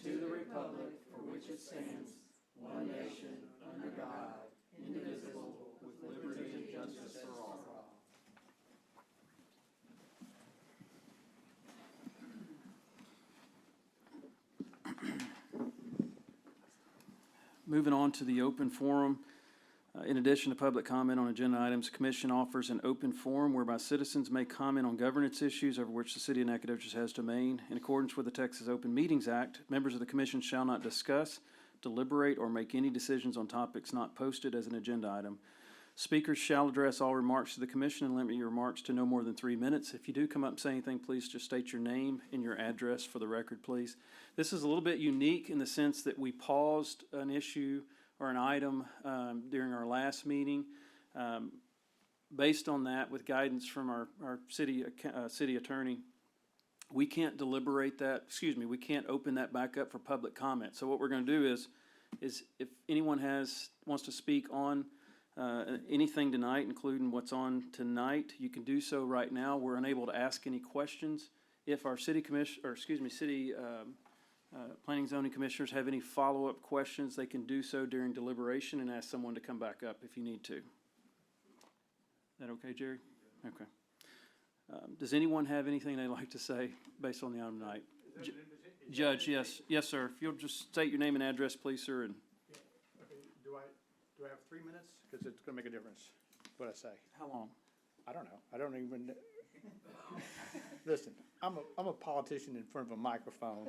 to the republic for which it stands, one nation, under God, indivisible, with liberty and justice for all. Moving on to the open forum. In addition to public comment on agenda items, the Commission offers an open forum whereby citizens may comment on governance issues over which the City of Nacogdoches has domain. In accordance with the Texas Open Meetings Act, members of the Commission shall not discuss, deliberate, or make any decisions on topics not posted as an agenda item. Speakers shall address all remarks to the Commission and limit your remarks to no more than 3 minutes. If you do come up and say anything, please just state your name and your address for the record, please. This is a little bit unique in the sense that we paused an issue or an item during our last meeting. Based on that, with guidance from our city attorney, we can't deliberate that, we can't open that back up for public comment. So what we're going to do is if anyone wants to speak on anything tonight, including what's on tonight, you can do so right now. We're unable to ask any questions. If our city planning and zoning commissioners have any follow-up questions, they can do so during deliberation and ask someone to come back up if you need to. Is that okay, Jerry? Okay. Does anyone have anything they'd like to say based on the item tonight? Judge, yes. Yes, sir. If you'll just state your name and address, please, sir. And yeah. Okay. Do I have 3 minutes? Because it's going to make a difference what I say. how long? I don't know. I don't even. Listen, I'm a politician in front of a microphone,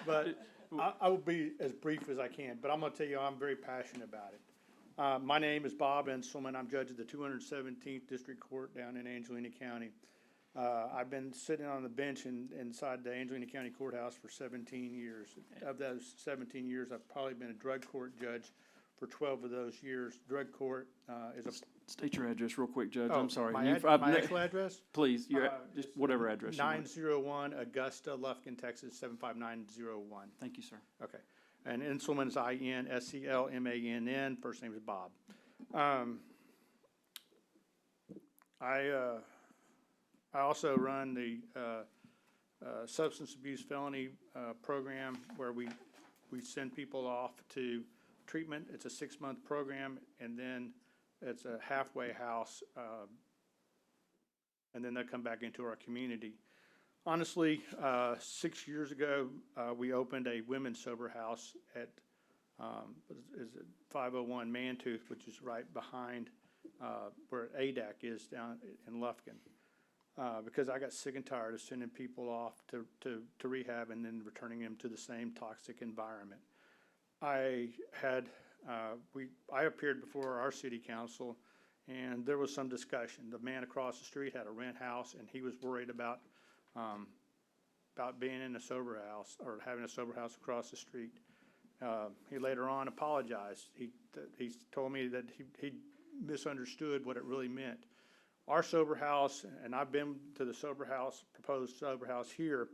but I will be as brief as I can. But I'm going to tell you, I'm very passionate about it. My name is Bob Enselman. I'm judge of the 217th District Court down in Angelina County. I've been sitting on the bench inside the Angelina County Courthouse for 17 years. Of those 17 years, I've probably been a drug court judge for 12 of those years. Drug court is a... State your address real quick, Judge. Oh, I'm sorry. my actual address? Please, just whatever address you want. 901 Augusta, Lufkin, Texas, 75901. Thank you, sir. Okay. And Enselman is I-N-S-E-L-M-A-N-N. First name is Bob. I also run the substance abuse felony program where we send people off to treatment. It's a 6-month program, and then it's a halfway house, and then they come back into our community. Honestly, 6 years ago, we opened a women's sober house at 501 Mantooth, which is right behind where ADAC is down in Lufkin, because I got sick and tired of sending people off to rehab and then returning them to the same toxic environment. I appeared before our city council, and there was some discussion. The man across the street had a rent house, and he was worried about being in a sober house or having a sober house across the street. He later on apologized. He told me that he misunderstood what it really meant. Our sober house, and I've been to the sober house, proposed sober house here.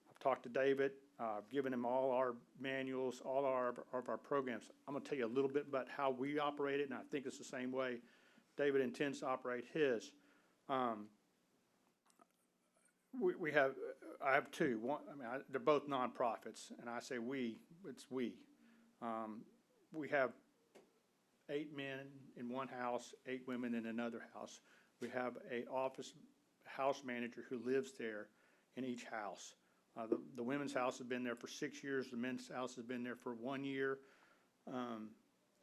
I've talked to David. I've given him all our manuals, all of our programs. I'm going to tell you a little bit about how we operate it, and I think it's the same way David intends to operate his. I have two. One, they're both nonprofits, and I say it's we. We have 8 men in one house, 8 women in another house. We have a house manager who lives there in each house. The women's house has been there for 6 years. The men's house has been there for 1 year.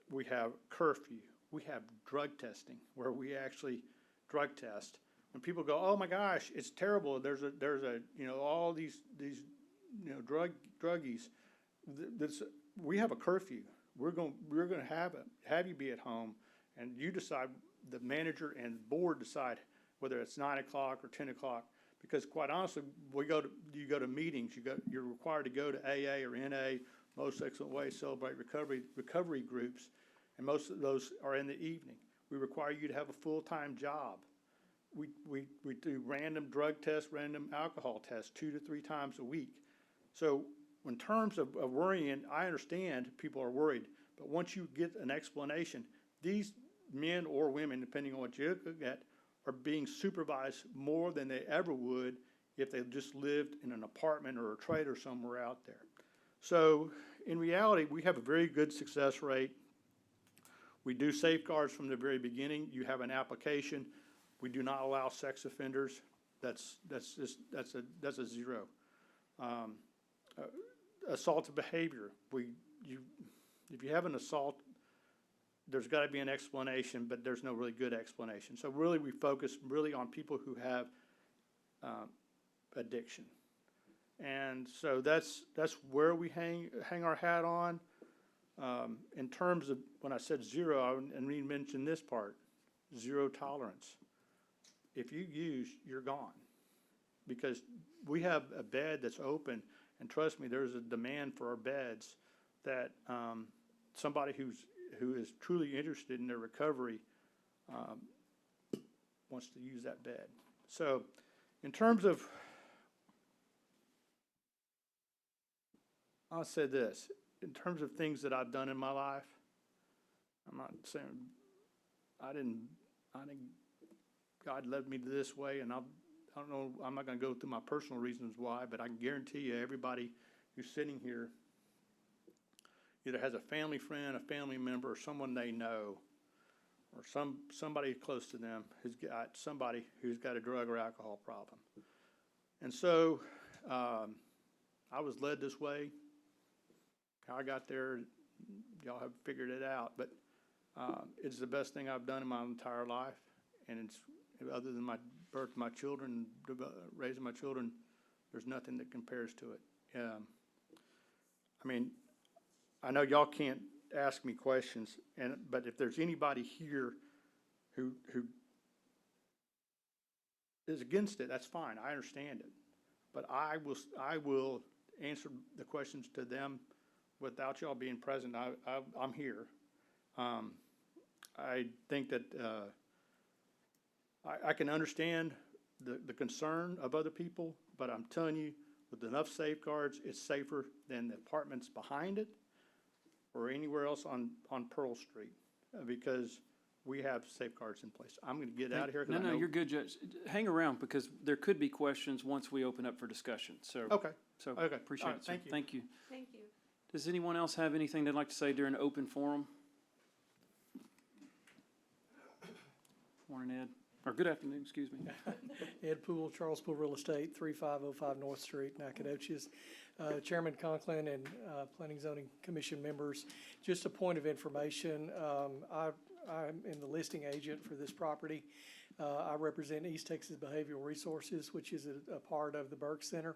We have curfew. We have drug testing where we actually drug test. When people go, oh my gosh, it's terrible. There's all these druggies. We have a curfew. We're going to have you be at home, and you decide. The manager and board decide whether it's 9 o'clock or 10 o'clock. Because quite honestly, you go to meetings. You're required to go to AA or NA, Most Excellent Way, Celebrate recovery groups, and most of those are in the evening. We require you to have a full-time job. We do random drug tests, random alcohol tests 2 to 3 times a week. So in terms of worrying, I understand people are worried, but once you get an explanation, these men or women, depending on what you look at, are being supervised more than they ever would if they just lived in an apartment or a trailer somewhere out there. So in reality, we have a very good success rate. We do safeguards from the very beginning. You have an application. We do not allow sex offenders. That's a zero. Assaultive behavior. If you have an assault, there's got to be an explanation, but there's no really good explanation. So really, we focus really on people who have addiction, and so that's where we hang our hat on. In terms of when I said zero, and we mentioned this part, zero tolerance. If you use, you're gone, because we have a bed that's open, and trust me, there's a demand for our beds that somebody who is truly interested in their recovery wants to use that bed. So in terms of, I'll say this, in terms of things that I've done in my life, I'm not saying God led me to this way, and I don't know, I'm not going to go through my personal reasons why, but I can guarantee you everybody who's sitting here either has a family friend, a family member, or someone they know, or somebody close to them who's got somebody who's got a drug or alcohol problem. And so I was led this way. How I got there, y'all have figured it out, but it's the best thing I've done in my entire life, and it's, other than my birth, my children, raising my children, there's nothing that compares to it. I mean, I know y'all can't ask me questions, but if there's anybody here who is against it, that's fine. I understand it, but I will answer the questions to them without y'all being present. I'm here. I think that I can understand the concern of other people, but I'm telling you, with enough safeguards, it's safer than the apartments behind it or anywhere else on Pearl Street, because we have safeguards in place. I'm going to get out of here. No, you're good, Judge. Hang around, because there could be questions once we open up for discussion. So Okay. Okay. Appreciate it, sir. Thank you. Thank you. Thank you. Does anyone else have anything they'd like to say during open forum? Morning, Ed. Or good afternoon, excuse me. Ed Poole, Charles Poole Real Estate, 3505 North Street, Nacogdoches. Chairman Conklin and Planning Zoning Commission members, just a point of information. I'm in the listing agent for this property. I represent East Texas Behavioral Resources, which is a part of the Burke Center.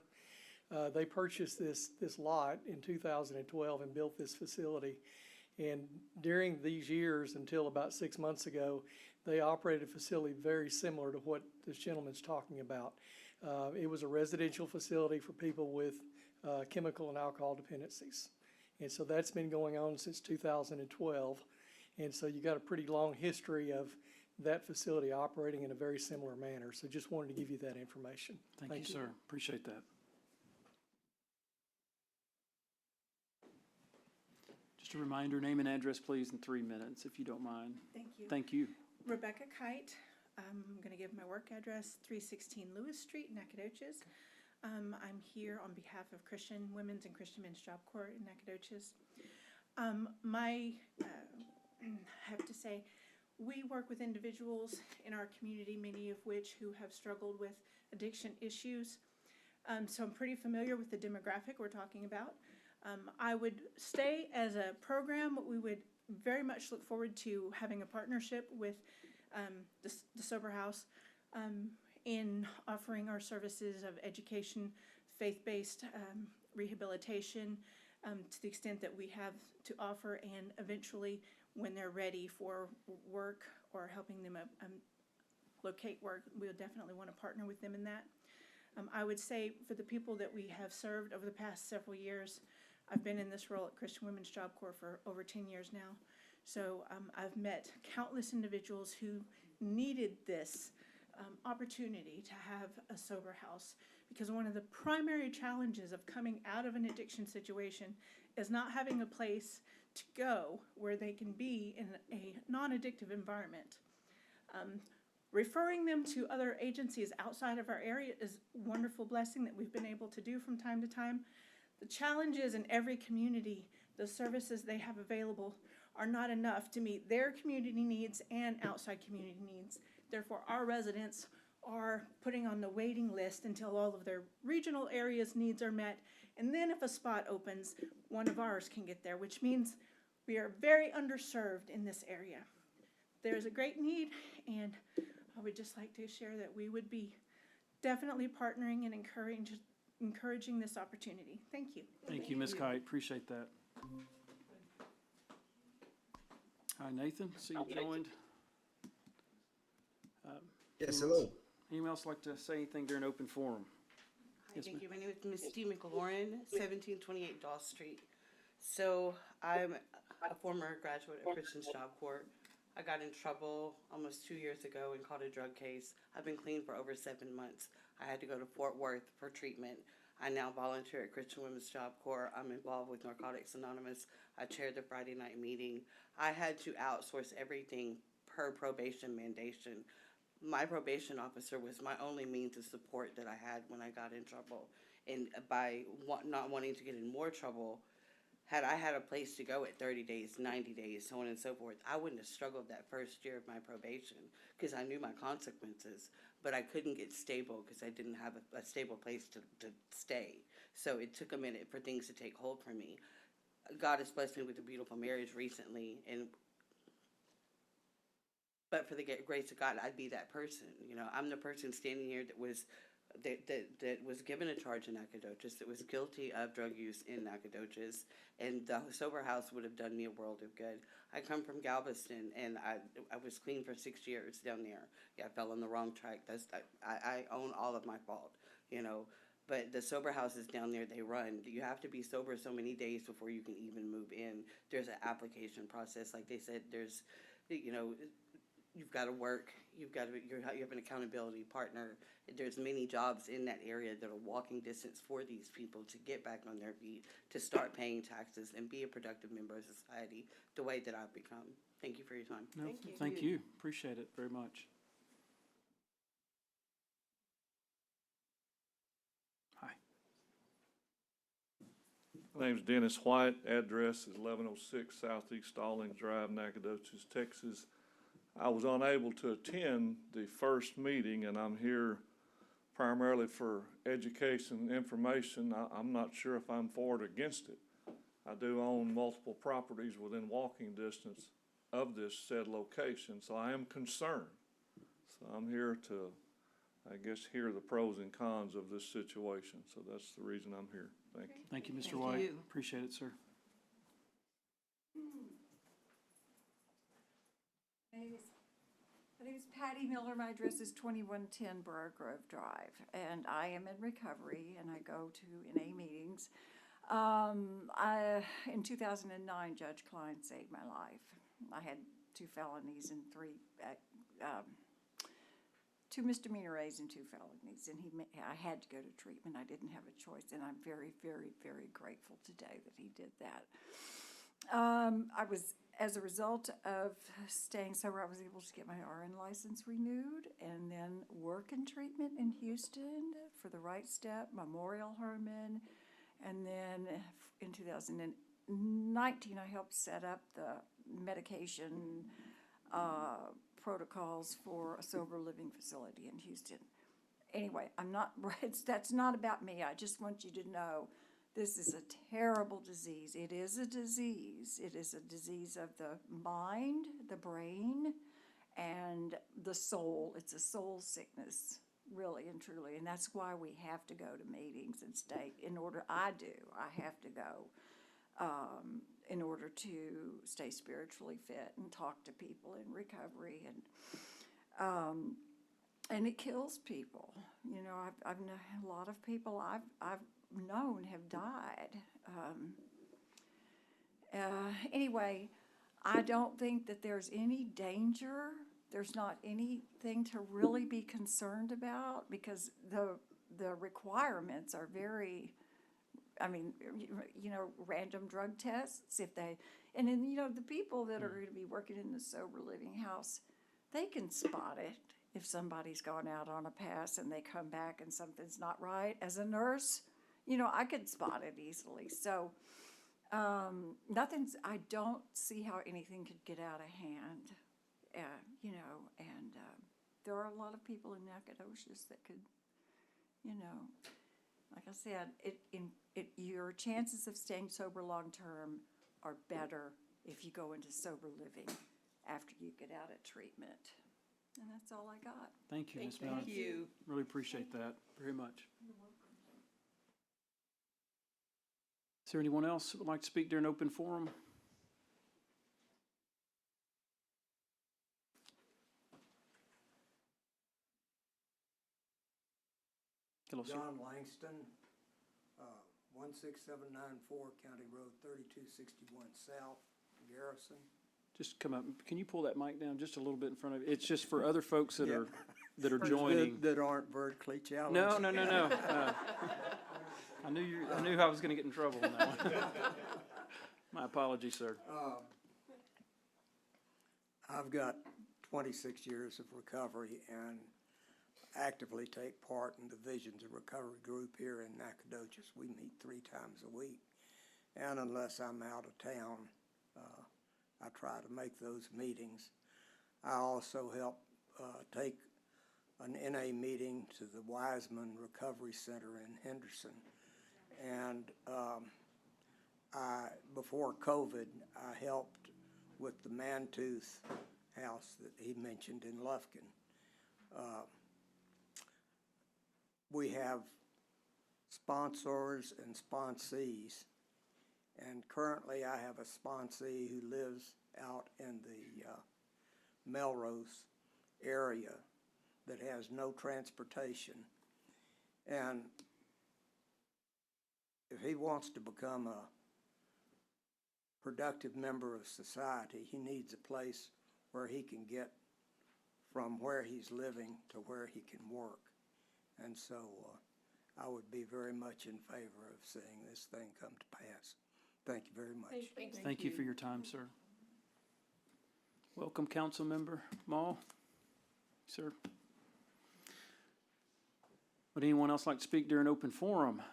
They purchased this lot in 2012 and built this facility. And during these years, until about 6 months ago, they operated a facility very similar to what this gentleman's talking about. It was a residential facility for people with chemical and alcohol dependencies. And so that's been going on since 2012. And so you got a pretty long history of that facility operating in a very similar manner. So just wanted to give you that information. Thank you, sir. Appreciate that. Just a reminder, name and address, please, in 3 minutes, if you don't mind. Thank you. Thank you. Rebecca Kite. I'm going to give my work address, 316 Lewis Street, Nacogdoches. I'm here on behalf of Christian Women's and Christian Men's Job Corps in Nacogdoches. I have to say, we work with individuals in our community, many of which who have struggled with addiction issues. So I'm pretty familiar with the demographic we're talking about. I would stay as a program. We would very much look forward to having a partnership with the Sober House in offering our services of education, faith-based rehabilitation to the extent that we have to offer, and eventually when they're ready for work or helping them locate work, we'll definitely want to partner with them in that. I would say for the people that we have served over the past several years, I've been in this role at Christian Women's Job Corps for over 10 years now. So I've met countless individuals who needed this opportunity to have a sober house, because one of the primary challenges of coming out of an addiction situation is not having a place to go where they can be in a non-addictive environment. referring them to other agencies outside of our area is a wonderful blessing that we've been able to do from time to time. The challenge is in every community, the services they have available are not enough to meet their community needs and outside community needs. Therefore, our residents are putting on the waiting list until all of their regional areas' needs are met. And then if a spot opens, one of ours can get there, which means we are very underserved in this area. There's a great need, and I would just like to share that we would be definitely partnering and encouraging this opportunity. Thank you. Thank you, Ms. Kite, appreciate that. Hi, Nathan, see you joined. Yes, hello. Anyone else like to say anything during open forum? Hi, Yes, thank you. My name is Misty McLaurin, 1728 Doss Street. So I'm a former graduate of Christian's Job Corps. I got in trouble almost 2 years ago and caught a drug case. I've been clean for over 7 months. I had to go to Fort Worth for treatment. I now volunteer at Christian Women's Job Corps. I'm involved with Narcotics Anonymous. I chair the Friday night meeting. I had to outsource everything per probation mandation. My probation officer was my only means of support that I had when I got in trouble. And by not wanting to get in more trouble, had I had a place to go at 30 days, 90 days, so on and so forth, I wouldn't have struggled that first year of my probation because I knew my consequences, but I couldn't get stable because I didn't have a stable place to stay. So it took a minute for things to take hold for me. God has blessed me with a beautiful marriage recently, but for the grace of God, I'd be that person. You know, I'm the person standing here that was given a charge in Nacogdoches, that was guilty of drug use in Nacogdoches, and the sober house would have done me a world of good. I come from Galveston, and I was clean for 6 years down there. Yeah, I fell on the wrong track. I own all of my fault, you know. But the sober houses down there, they run. You have to be sober so many days before you can even move in. There's an application process. Like they said, there's, you know, you've got to work. You have an accountability partner. There's many jobs in that area that are walking distance for these people to get back on their feet, to start paying taxes and be a productive member of society the way that I've become. Thank you for your time. No, thank you, appreciate it very much. Hi. My name's Dennis White. Address is 1106 Southeast Stallings Drive, Nacogdoches, Texas. I was unable to attend the first meeting, and I'm here primarily for education, information. I'm not sure if I'm for it or against it. I do own multiple properties within walking distance of this said location, so I am concerned. So I'm here to, I guess, hear the pros and cons of this situation. So that's the reason I'm here. Thank you. Thank you, Mr. Thank White, you. appreciate it, sir. My name is Patty Miller. My address is 2110 Burr Grove Drive, and I am in recovery, and I go to NA meetings. In 2009, Judge Klein saved my life. I had 2 felonies and 2 misdemeanors and 2 felonies, and I had to go to treatment. I didn't have a choice, and I'm very, very, very grateful today that he did that. As a result of staying sober, I was able to get my RN license renewed and then work in treatment in Houston for the Right Step, Memorial Hermann, and then in 2019, I helped set up the medication protocols for a sober living facility in Houston. Anyway, that's not about me. I just want you to know this is a terrible disease. It is a disease. It is a disease of the mind, the brain, and the soul. It's a soul sickness, really and truly. And that's why we have to go to meetings and stay. I have to go in order to stay spiritually fit and talk to people in recovery. And it kills people. You know, I've known a lot of people I've known have died. Anyway, I don't think that there's any danger. There's not anything to really be concerned about because the requirements are very, random drug tests. And then, the people that are going to be working in the sober living house, they can spot it. if somebody's gone out on a pass and they come back and something's not right. As a nurse, you know, I could spot it easily. So I don't see how anything could get out of hand, you know, and there are a lot of people in Nacogdoches that could, you know, like I said, your chances of staying sober long-term are better if you go into sober living after you get out of treatment. And that's all I got. Thank you, Ms. Miller. Thank you. Really appreciate that very much. Is there anyone else that would like to speak during open forum? Hello, sir. John Langston, 16794 County Road 3261 South, Garrison. Just come up. Can you pull that mic down just a little bit in front of you? It's just for other folks that Yeah. are joining. That aren't vertically challenged. No. I knew I was gonna get in trouble on that one. My apologies, sir. I've got 26 years of recovery and actively take part in the Visions of Recovery group here in Nacogdoches. We meet 3 times a week. And unless I'm out of town, I try to make those meetings. I also help take an NA meeting to the Wiseman Recovery Center in Henderson. And before COVID, I helped with the Mantooth house that he mentioned in Lufkin. We have sponsors and sponsees. And currently I have a sponsee who lives out in the Melrose area that has no transportation. And if he wants to become a productive member of society, he needs a place where he can get from where he's living to where he can work. And so I would be very much in favor of seeing this thing come to pass. Thank you very much. Thank you for your time, sir. Welcome, Council Member Mall. Sir. Would anyone else like to speak during open forum?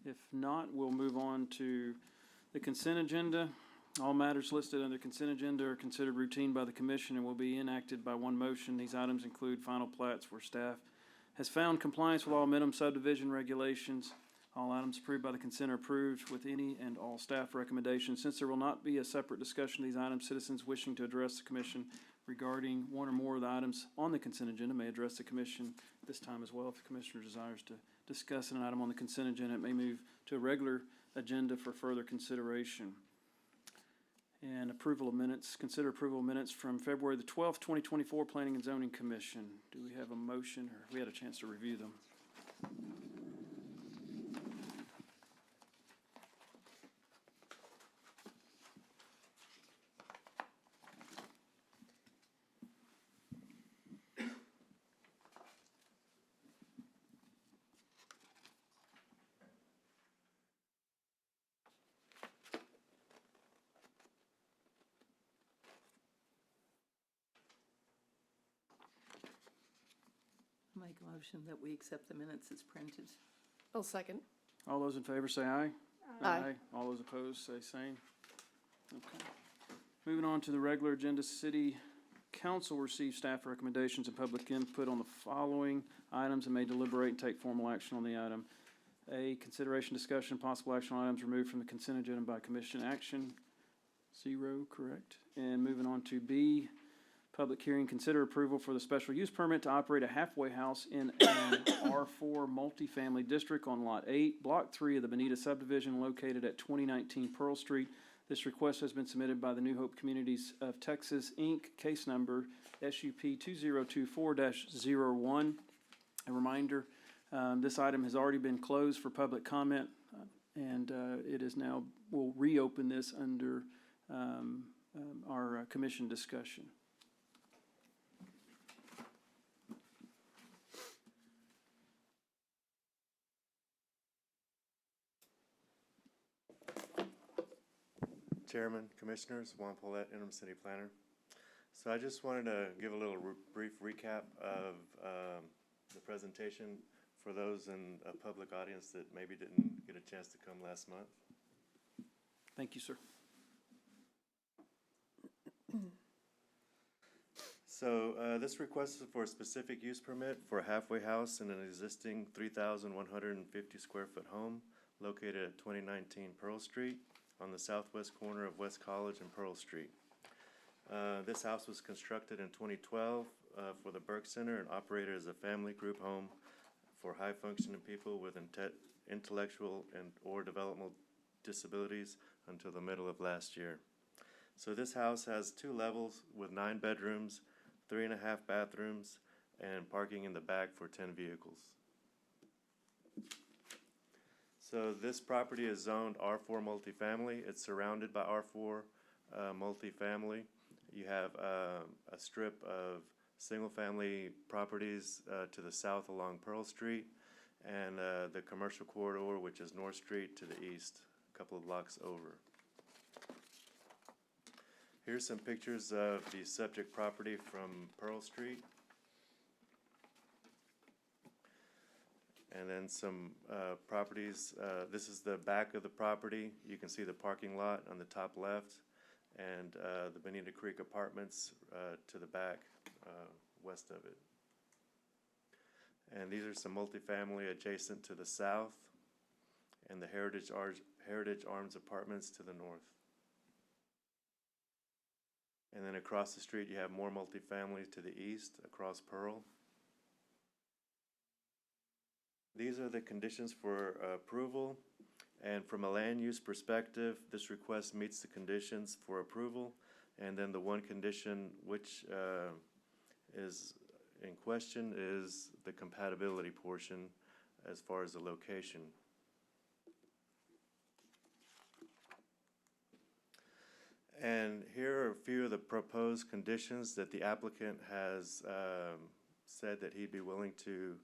If not, we'll move on to the consent agenda. All matters listed under consent agenda are considered routine by the commission and will be enacted by one motion. These items include final plats where staff has found compliance with all minimum subdivision regulations. All items approved by the consent are approved with any and all staff recommendations. Since there will not be a separate discussion of these items, citizens wishing to address the commission regarding one or more of the items on the consent agenda may address the commission this time as well. If the commissioner desires to discuss an item on the consent agenda, it may move to a regular agenda for further consideration. And approval of minutes, consider approval of minutes from February the 12th, 2024, Planning and Zoning Commission. Do we have a motion, or we had a chance to review them? Make a motion that we accept the minutes as printed. I'll second. All those in favor say aye. Aye. All those opposed say same. Okay. Moving on to the regular agenda, City Council receives staff recommendations and public input on the following items and may deliberate and take formal action on the item. A, consideration, discussion, and possible action on items removed from the consent agenda by commission action. 0, correct. And moving on to B, public hearing, consider approval for the special use permit to operate a halfway house in an R4 multifamily district on Lot 8, Block 3 of the Bonita subdivision located at 2019 Pearl Street. This request has been submitted by the New Hope Communities of Texas, Inc., case number SUP 2024-01. A reminder, this item has already been closed for public comment, and it is now, we'll reopen this under our commission discussion. Chairman, Commissioners, Juan Paulette, Interim City Planner. So I just wanted to give a little brief recap of the presentation for those in a public audience that maybe didn't get a chance to come last month. Thank you, sir. So this request is for a specific use permit for a halfway house in an existing 3,150 square foot home located at 2019 Pearl Street on the southwest corner of West College and Pearl Street. This house was constructed in 2012 for the Burke Center and operated as a family group home for high-functioning people with intellectual and or developmental disabilities until the middle of last year. So this house has 2 levels with 9 bedrooms, 3.5 bathrooms, and parking in the back for 10 vehicles. So this property is zoned R4 multifamily. It's surrounded by R4 multifamily. You have a strip of single-family properties to the south along Pearl Street, and the commercial corridor, which is North Street, to the east, a couple of blocks over. Here's some pictures of the subject property from Pearl Street. And then some properties. This is the back of the property. You can see the parking lot on the top left, and the Bonita Creek Apartments to the back, west of it. And these are some multifamily adjacent to the south, and the Heritage Arms Apartments to the north. And then across the street, you have more multifamily to the east, across Pearl. These are the conditions for approval. And from a land use perspective, this request meets the conditions for approval. And then the one condition which is in question is the compatibility portion as far as the location. And here are a few of the proposed conditions that the applicant has said that he'd be willing to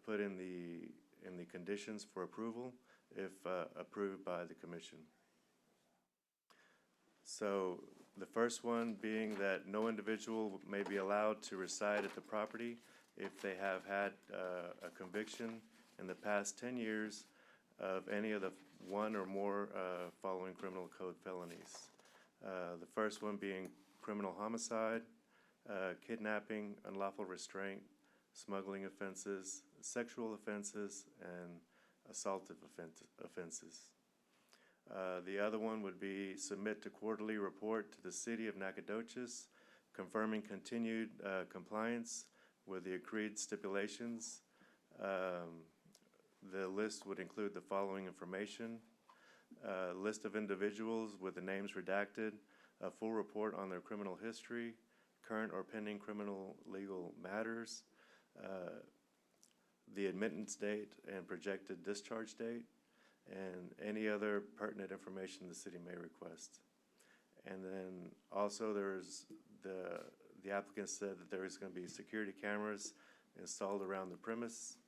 put in the conditions for approval if approved by the commission. So the first one being that no individual may be allowed to reside at the property if they have had a conviction in the past 10 years of any of the 1 or more following criminal code felonies. The first one being criminal homicide, kidnapping, unlawful restraint, smuggling offenses, sexual offenses, and assaultive offenses. The other one would be submit to quarterly report to the city of Nacogdoches, confirming continued compliance with the agreed stipulations. The list would include the following information: list of individuals with the names redacted, a full report on their criminal history, current or pending criminal legal matters, the admittance date and projected discharge date, and any other pertinent information the city may request. And then also there's the applicant said that there is going to be security cameras installed around the premise.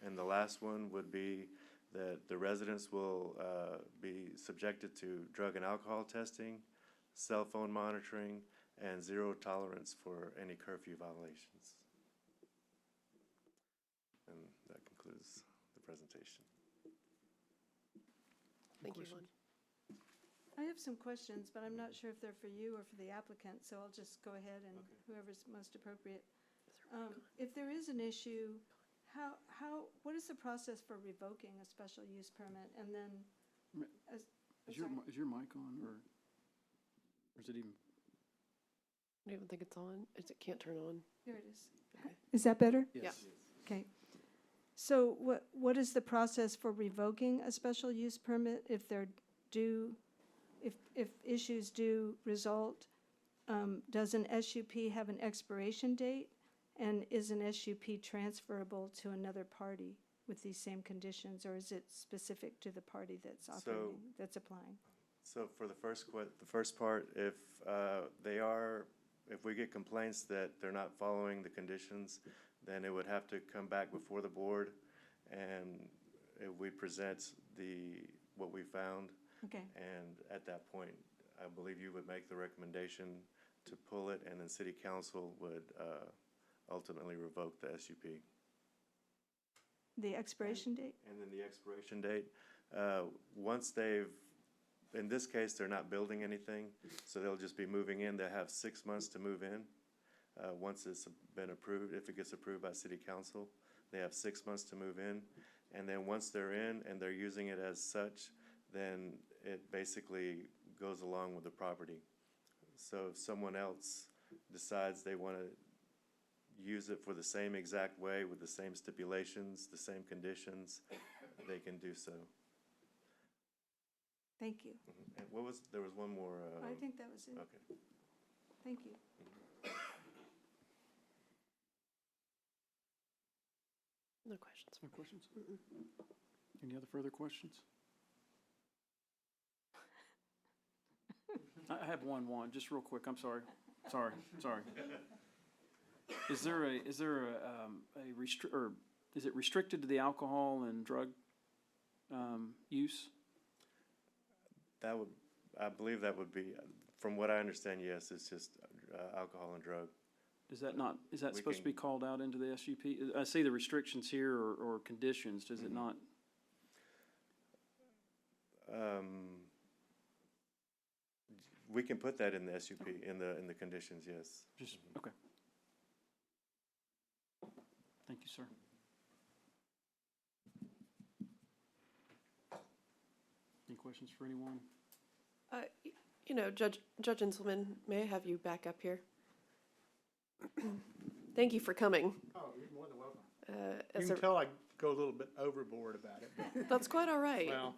And the last one would be that the residents will be subjected to drug and alcohol testing, cell phone monitoring, and zero tolerance for any curfew violations. And that concludes the presentation. Thank you, Lynn. I have some questions, but I'm not sure if they're for you or for the applicant, so I'll just go ahead and whoever's most appropriate. If there is an issue, what is the process for revoking a special use permit? And then, Is your mic on, or is it even? I don't even think it's on. It can't turn on. here it is. Okay. Is that better? Yes. Okay. So what is the process for revoking a special use permit if if issues do result? Does an SUP have an expiration date? And is an SUP transferable to another party with these same conditions, or is it specific to the party that's operating, that's applying? So for the first part, if we get complaints that they're not following the conditions, then it would have to come back before the board, and we present what we found. Okay. And at that point, I believe you would make the recommendation to pull it, and then city council would ultimately revoke the SUP. The expiration date? And then the expiration date, once they've, in this case, they're not building anything, so they'll just be moving in. They'll have 6 months to move in. Once it's been approved, if it gets approved by city council, they have 6 months to move in. And then once they're in and they're using it as such, then it basically goes along with the property. So if someone else decides they want to use it for the same exact way with the same stipulations, the same conditions, they can do so. Thank you. And what was, there was one more. I think that was it. Okay. Thank you. No questions. No questions? Any other further questions? I have one, just real quick, I'm sorry. Sorry. Is there a or is it restricted to the alcohol and drug, use? That would, I believe that would be, from what I understand, yes, it's just alcohol and drug. Is that not, is that We supposed to be can- called out into the SUP? I see the restrictions here or conditions, does it not? We can put that in the SUP, in the conditions, yes. Just, okay. Thank you, sir. Any questions for anyone? You know, Judge Inselman, may I have you back up here? Thank you for coming. Oh, you're more than welcome. As You can a- tell I go a little bit overboard about it, but, That's quite all right. well,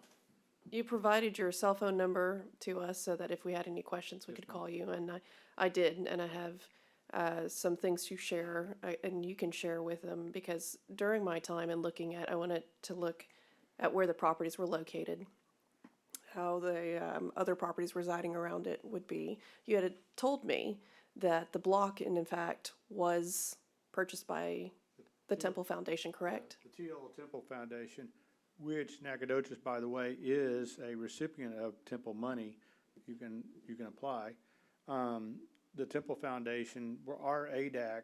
You provided your cell phone number to us so that if we had any questions, we Yes, could ma'am. call you, and I did, and I have some things to share, and you can share with them, because during my time in looking at, I wanted to look at where the properties were located, how the other properties residing around it would be. You had told me that the block, and in fact, was purchased by the Temple Foundation, correct? the T.L. Temple Foundation, which Nacogdoches, by the way, is a recipient of Temple money. You can apply. The Temple Foundation, where our ADAC,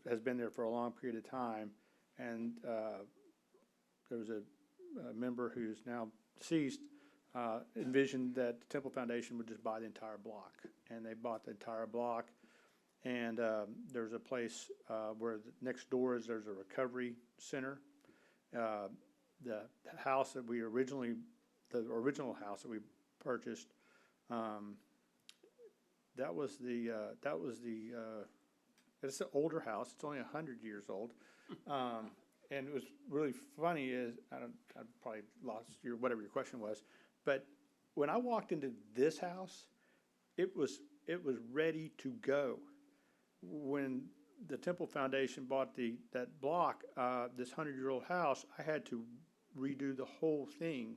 has been there for a long period of time. And, there was a member who's now deceased, envisioned that the Temple Foundation would just buy the entire block. And they bought the entire block. And, there's a place, where next door is, there's a recovery center. The house that we originally, the original house that we purchased, it's an older house, it's only 100 years old. And it was really funny is, I probably lost whatever your question was, but when I walked into this house, it was ready to go. When the Temple Foundation bought that block, this 100-year-old house, I had to redo the whole thing.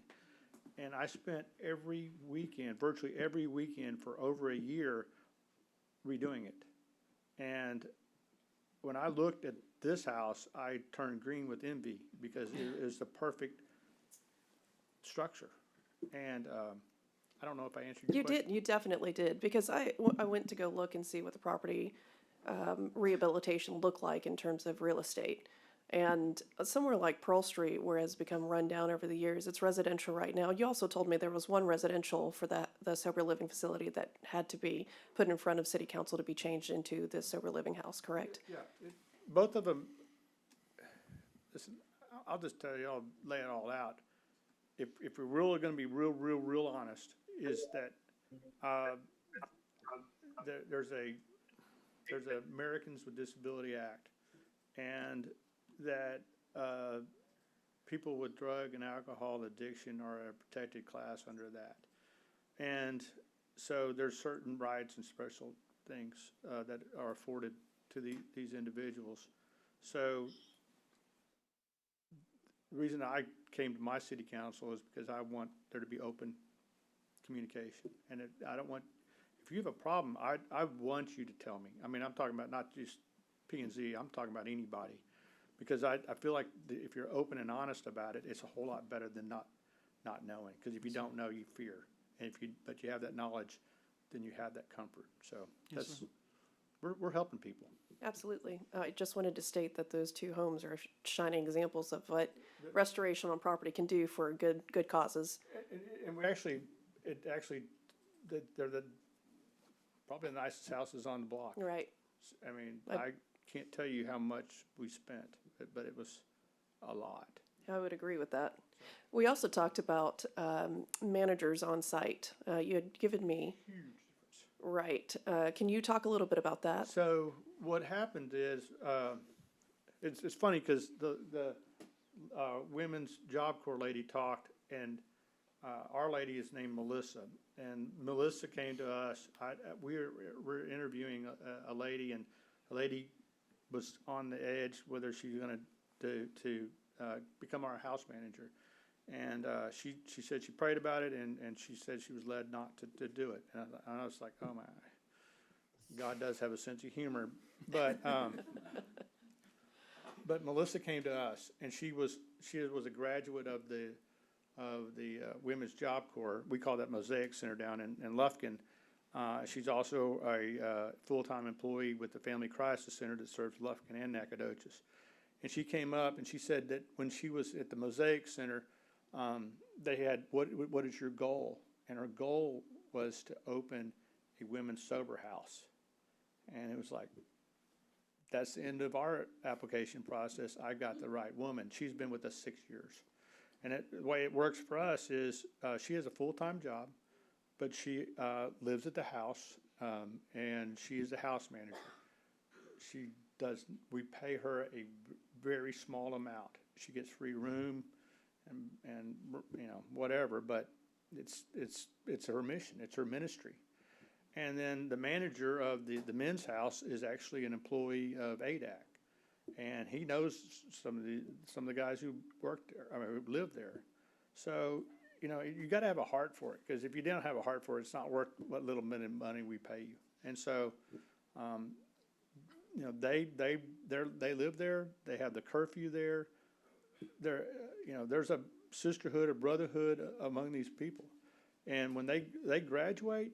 And I spent every weekend, virtually every weekend for over a year redoing it. And when I looked at this house, I turned green with envy because it is the perfect structure. And I don't know if I answered your You question. did, you definitely did, because I went to go look and see what the property rehabilitation looked like in terms of real estate. And somewhere like Pearl Street, where it's become run down over the years, it's residential right now. You also told me there was one residential for the sober living facility that had to be put in front of city council to be changed into the sober living house, correct? Yeah, both of them, listen, I'll just tell you, I'll lay it all out. If we're really gonna be real honest, is that, there's a Americans with Disability Act, and that, people with drug and alcohol addiction are a protected class under that. And so there's certain rights and special things, that are afforded to these individuals. So the reason I came to my city council is because I want there to be open communication. And I don't want, if you have a problem, I want you to tell me. I mean, I'm talking about not just P and Z, I'm talking about anybody. Because I feel like if you're open and honest about it, it's a whole lot better than not knowing. Because if you don't know, you fear. And but you have that knowledge, then you have that comfort. So Yes, that's, we're helping people. Absolutely. I just wanted to state that those two homes are shining examples of what restoration on property can do for good causes. And we actually, they're probably the nicest houses on the block. Right. I mean, I- I can't tell you how much we spent, but it was a lot. I would agree with that. We also talked about managers on site. You had given me. Right. Can you talk a little bit about that? So what happened is, it's funny because the Women's Job Corps lady talked, and our lady is named Melissa. And Melissa came to us. We're interviewing a lady, and the lady was on the edge whether she was going to become our house manager. And she said she prayed about it, and she said she was led not to do it. And I was like, oh my, God does have a sense of humor. But but Melissa came to us, and she was a graduate of the Women's Job Corps. We call that Mosaic Center down in Lufkin. She's also a full-time employee with the Family Crisis Center that serves Lufkin and Nacogdoches. And she came up and she said that when she was at the Mosaic Center, they had, what is your goal? And her goal was to open a women's sober house. And it was like, that's the end of our application process. I got the right woman. She's been with us 6 years. And the way it works for us is she has a full-time job, but she lives at the house, and she is the house manager. We pay her a very small amount. She gets free room and you know, whatever, but it's her mission, it's her ministry. And then the manager of the men's house is actually an employee of ADAC. And he knows some of the guys who worked there, who lived there. So, you know, you got to have a heart for it, because if you don't have a heart for it, it's not worth what little bit of money we pay you. And so, you know, they live there. They have the curfew there. You know, there's a sisterhood or brotherhood among these people. And when they graduate,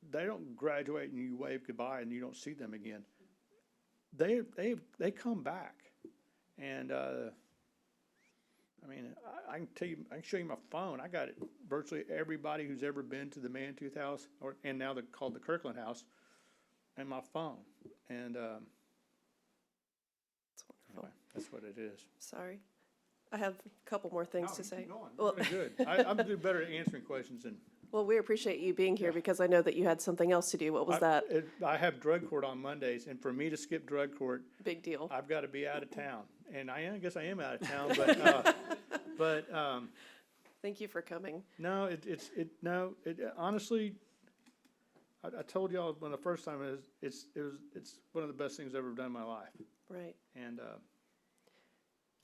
they don't graduate and you wave goodbye and you don't see them again. They come back, and I mean, I can tell you, I can show you my phone. I got it. Virtually everybody who's ever been to the Mantooth House, and now they're called the Kirkland House, and my phone. And That's wonderful. anyway, that's what it is. Sorry. I have a couple more things to say. Well, good. I'm doing better at answering questions than. Well, we appreciate you being here because I know that you had something else to do. What was that? I have drug court on Mondays, and for me to skip drug court, Big deal. I've got to be out of town. And I guess I am out of town, but Thank you for coming. no, honestly, I told y'all when the first time it's one of the best things I've ever done in my life. Right. And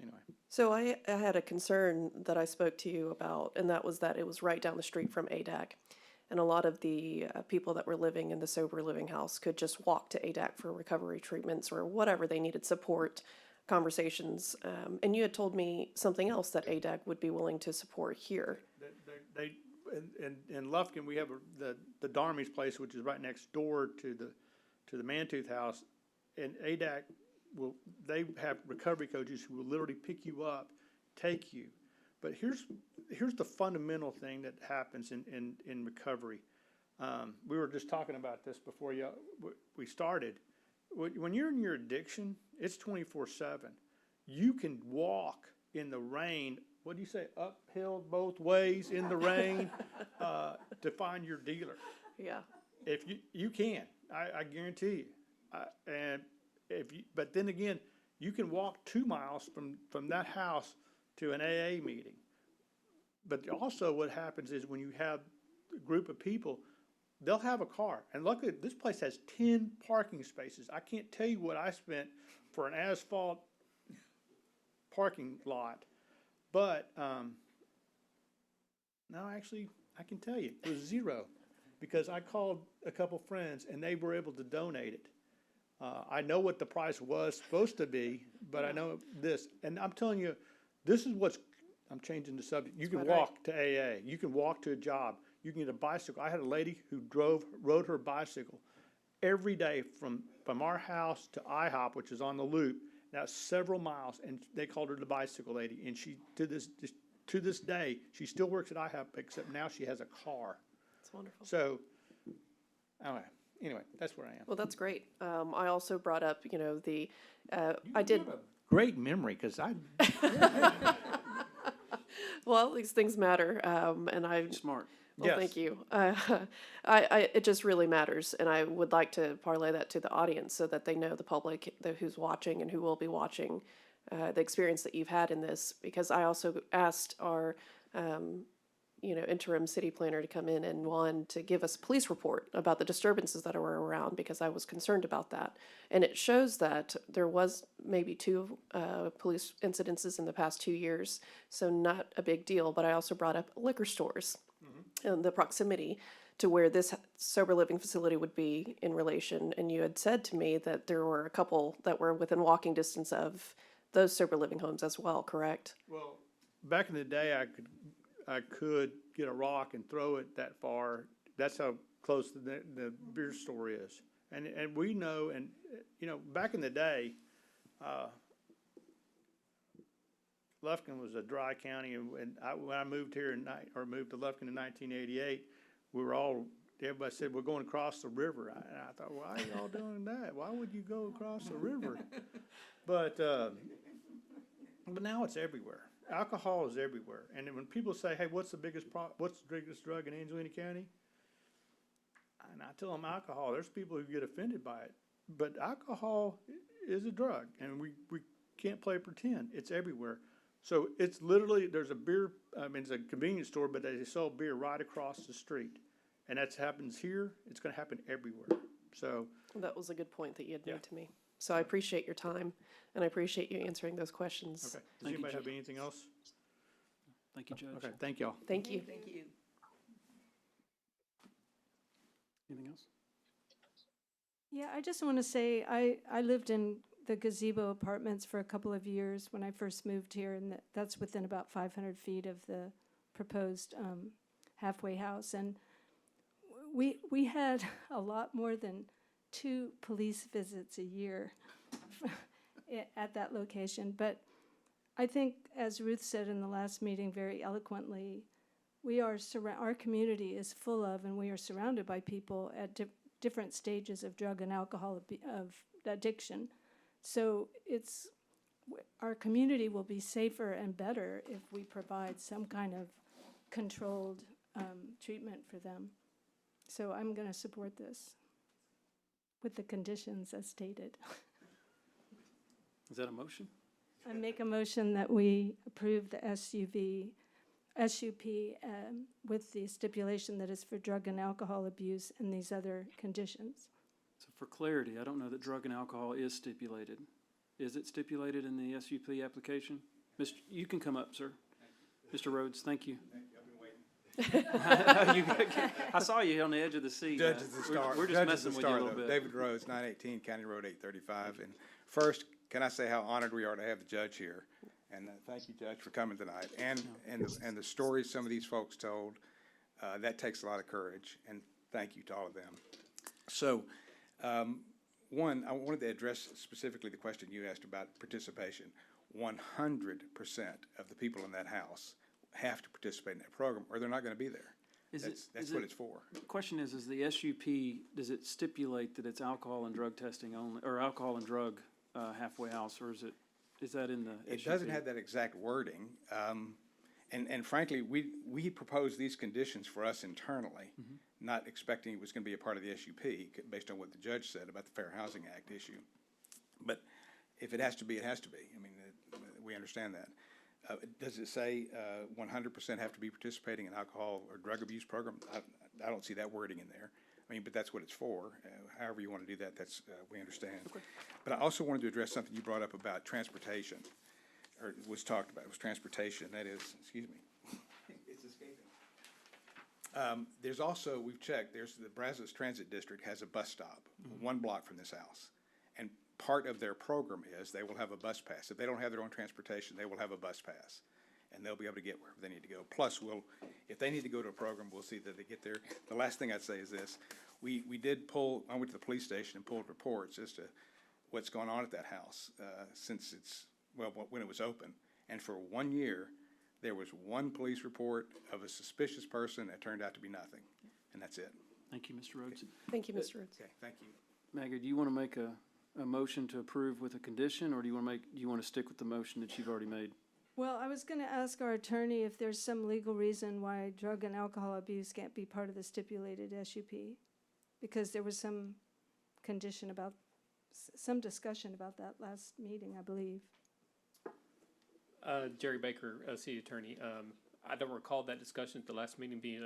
anyway, So I had a concern that I spoke to you about, and that was that it was right down the street from ADAC. And a lot of the people that were living in the sober living house could just walk to ADAC for recovery treatments or whatever they needed, support, conversations. And you had told me something else that ADAC would be willing to support here. they in Lufkin, we have the Darmy's place, which is right next door to the Mantooth House, and ADAC they have recovery coaches who will literally pick you up, take you. But here's the fundamental thing that happens in recovery. We were just talking about this before we started. When you're in your addiction, it's 24/7. You can walk in the rain. What do you say? Uphill both ways in the rain to find your dealer. Yeah. If you can, I guarantee you. But then again, you can walk 2 miles from that house to an AA meeting. But also what happens is when you have a group of people, they'll have a car. And luckily, this place has 10 parking spaces. I can't tell you what I spent for an asphalt parking lot. But, no, actually, I can tell you, it was zero. Because I called a couple friends and they were able to donate it. I know what the price was supposed to be, but I know this. And I'm telling you, this is I'm changing the subject. You can walk to AA. You can walk to a job. you can get a bicycle. I had a lady who rode her bicycle every day from our house to IHOP, which is on the loop. That's several miles, and they called her the bicycle lady. And she, to this day, she still works at IHOP, except now she has a car. It's wonderful. So, anyway, that's where I am. Well, that's great. I also brought up, you know, I did. Great memory, because I, Well, these things matter, and Smart. well, Yes. thank you. It just really matters, and I would like to parlay that to the audience so that they know, the public, who's watching and who will be watching, the experience that you've had in this. Because I also asked our, interim city planner to come in and to give us a police report about the disturbances that were around, because I was concerned about that. And it shows that there was maybe 2 police incidences in the past 2 years, so not a big deal. But I also brought up liquor stores and the proximity to where this sober living facility would be in relation. And you had said to me that there were a couple that were within walking distance of those sober living homes as well, correct? well, back in the day, I could get a rock and throw it that far. That's how close the beer store is. And we know, and, back in the day, Lufkin was a dry county, and when I moved here moved to Lufkin in 1988, everybody said, we're going across the river. And I thought, why are y'all doing that? Why would you go across the river? But now it's everywhere. Alcohol is everywhere. And when people say, hey, what's the biggest drug in Angelina County? And I tell them alcohol. There's people who get offended by it. But alcohol is a drug, and we can't play pretend. It's everywhere. So it's literally, there's it's a convenience store, but they sell beer right across the street. And that happens here, it's gonna happen everywhere. So, That was a good point that you had Yeah. made to me. So I appreciate your time, and I appreciate you answering those questions. okay. Does Thank you, anybody have Judge. anything else? Thank you, Judge. Okay, thank y'all. Thank you. Thank you. Anything else? Yeah, I just want to say, I lived in the gazebo apartments for a couple of years when I first moved here, and that's within about 500 feet of the proposed halfway house. And we had a lot more than 2 police visits a year at that location. But I think, as Ruth said in the last meeting very eloquently, our community is full of, and we are surrounded by people at different stages of drug and alcohol of addiction. So our community will be safer and better if we provide some kind of controlled treatment for them. So I'm going to support this with the conditions as stated. Is that a motion? I make a motion that we approve the SUP with the stipulation that it's for drug and alcohol abuse and these other conditions. So for clarity, I don't know that drug and alcohol is stipulated. Is it stipulated in the SUP application? You can come up, sir. Mr. Rhodes, thank you. I saw you on the edge of the seat. Judge is the star. We're just Judge is messing the with you a star, little though. bit. David Rhodes, 918 County Road 835. And first, can I say how honored we are to have the judge here? And thank you, Judge, for coming tonight. And the stories some of these folks told, that takes a lot of courage. And thank you to all of them. So, one, I wanted to address specifically the question you asked about participation. 100% of the people in that house have to participate in that program, or they're not going to be there. That's what it's for. The question is the SUP, does it stipulate that it's alcohol and drug testing only, or alcohol and drug halfway house, or is that in the SUP? It doesn't have that exact wording. And frankly, we proposed these conditions for us internally, not expecting it was going to be a part of the SUP, based on what the judge said about the Fair Housing Act issue. But if it has to be, it has to be. I mean, we understand that. Does it say 100% have to be participating in alcohol or drug abuse program? I don't see that wording in there. I mean, but that's what it's for. However you want to do that, that's we understand. Okay. But I also wanted to address something you brought up about transportation, or was talked about. It was transportation. That is, excuse me, it's escaping. There's also, we've checked, there's the Brazos Transit District has a bus stop 1 block from this house. And part of their program is they will have a bus pass. If they don't have their own transportation, they will have a bus pass. and they'll be able to get wherever they need to go. Plus, if they need to go to a program, we'll see that they get there. The last thing I'd say is this, I went to the police station and pulled reports as to what's going on at that house, since when it was open. And for 1 year, there was one police report of a suspicious person that turned out to be nothing, and that's it. Thank you, Mr. Rhodes. Thank you, Mr. Rhodes. Okay, thank you. Maggie, do you want to make a motion to approve with a condition, or do you want to stick with the motion that you've already made? Well, I was gonna ask our attorney if there's some legal reason why drug and alcohol abuse can't be part of the stipulated SUP. Because there was some condition about, some discussion about that last meeting, I believe. Jerry Baker, City Attorney. I don't recall that discussion at the last meeting being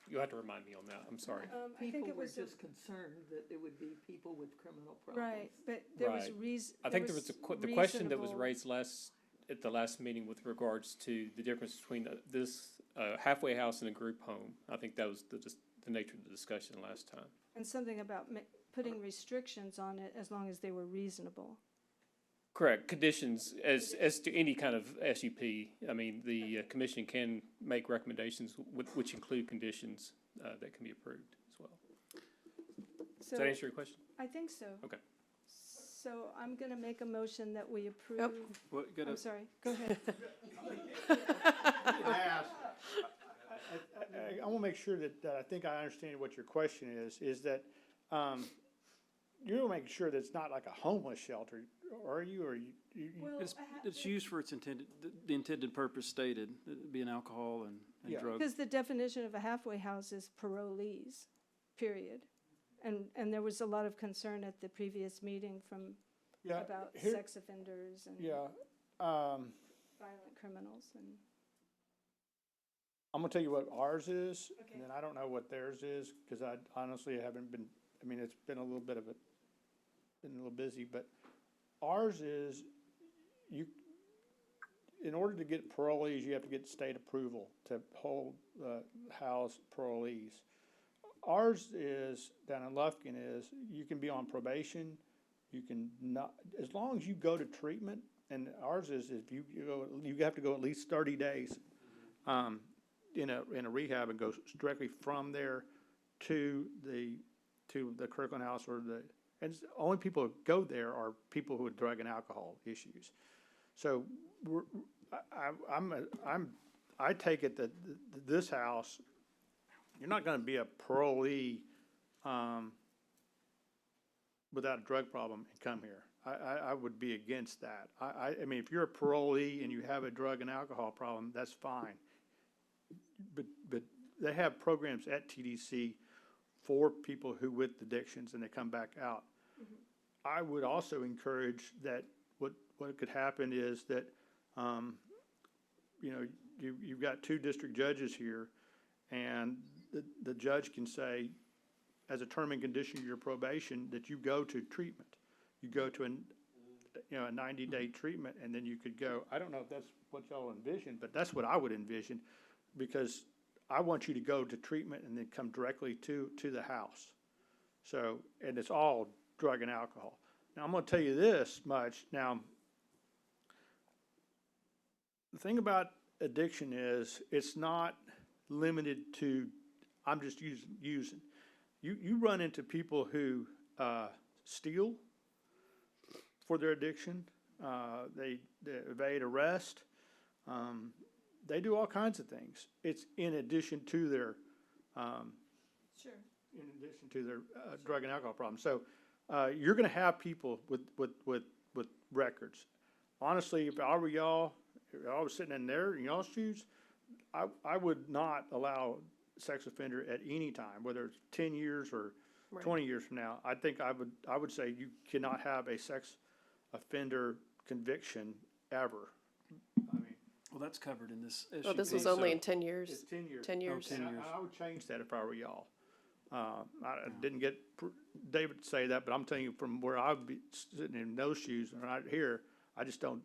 you'll have to remind me on that. I'm sorry. I think People it were was, just concerned that it would be people with criminal problems. right, but there was Right. reason. I think there was the question that was reasonable- raised at the last meeting with regards to the difference between this halfway house and a group home. I think that was the nature of the discussion last time. And something about putting restrictions on it as long as they were reasonable. Correct. Conditions as to any kind of SUP. I mean, the commission can make recommendations which include conditions that can be approved as well. Does So that answer your question? I think so. Okay. So I'm gonna make a motion that we approve. What, I'm sorry, go ahead. I want to make sure that I think I understand what your question is that you're making sure that it's not like a homeless shelter, are you, or you? Well, It's used for its the intended purpose stated, it'd be an alcohol and Yeah. drug. because the definition of a halfway house is parolees, period. And there was a lot of concern at the previous meeting Yeah, about here- sex offenders and Yeah, violent criminals and. I'm gonna tell you what ours is, Okay. and then I don't know what theirs is, because I honestly haven't been, I mean, it's been a little bit of been a little busy, but ours is, in order to get parolees, you have to get state approval to house parolees. Ours is, down in Lufkin is, you can be on probation, you can not, as long as you go to treatment, and ours is, if you have to go at least 30 days, in a rehab and go directly from there to the Kirkland House and the only people who go there are people who have drug and alcohol issues. So I take it that this house, you're not gonna be a parolee, without a drug problem and come here. I would be against that. I mean, if you're a parolee and you have a drug and alcohol problem, that's fine. But they have programs at TDC for people who with addictions and they come back out. I would also encourage that what could happen is that, you've got two district judges here, and the judge can say, as a term and condition of your probation, that you go to treatment. You go to a 90-day treatment, and then you could go, I don't know if that's what y'all envision, but that's what I would envision, because I want you to go to treatment and then come directly to the house. So, and it's all drug and alcohol. Now, I'm gonna tell you this much. Now, the thing about addiction is, it's not limited to, I'm just using. You run into people who steal for their addiction. They evade arrest. They do all kinds of things. It's in addition to their drug and alcohol problem. So you're going to have people with records. Honestly, if I were y'all, if I was sitting in y'all's shoes, I would not allow sex offender at any time, whether it's 10 years or 20 years from now. I think I would say you cannot have a sex offender conviction ever. I mean, Well, that's covered in this SUP. Oh, this was only in 10 years. it's 10 years. 10 years. 10 years. I would change that if I were y'all. I didn't get David to say that, but I'm telling you from where I would be sitting in those shoes and right here, I don't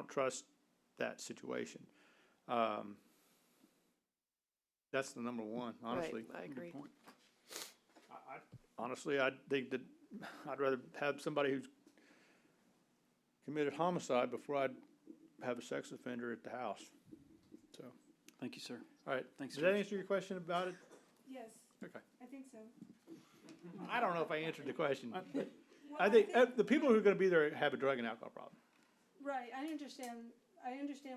trust that situation. That's the number one, honestly. Right, I agree. Good point. Honestly, I think that I'd rather have somebody who's committed homicide before I'd have a sex offender at the house. So, Thank you, sir. all right. Thanks, Does that George. answer your question about it? Yes, Okay. I think so. I don't know if I answered the question. I think, the people who are gonna be there have a drug and alcohol problem. Right, I understand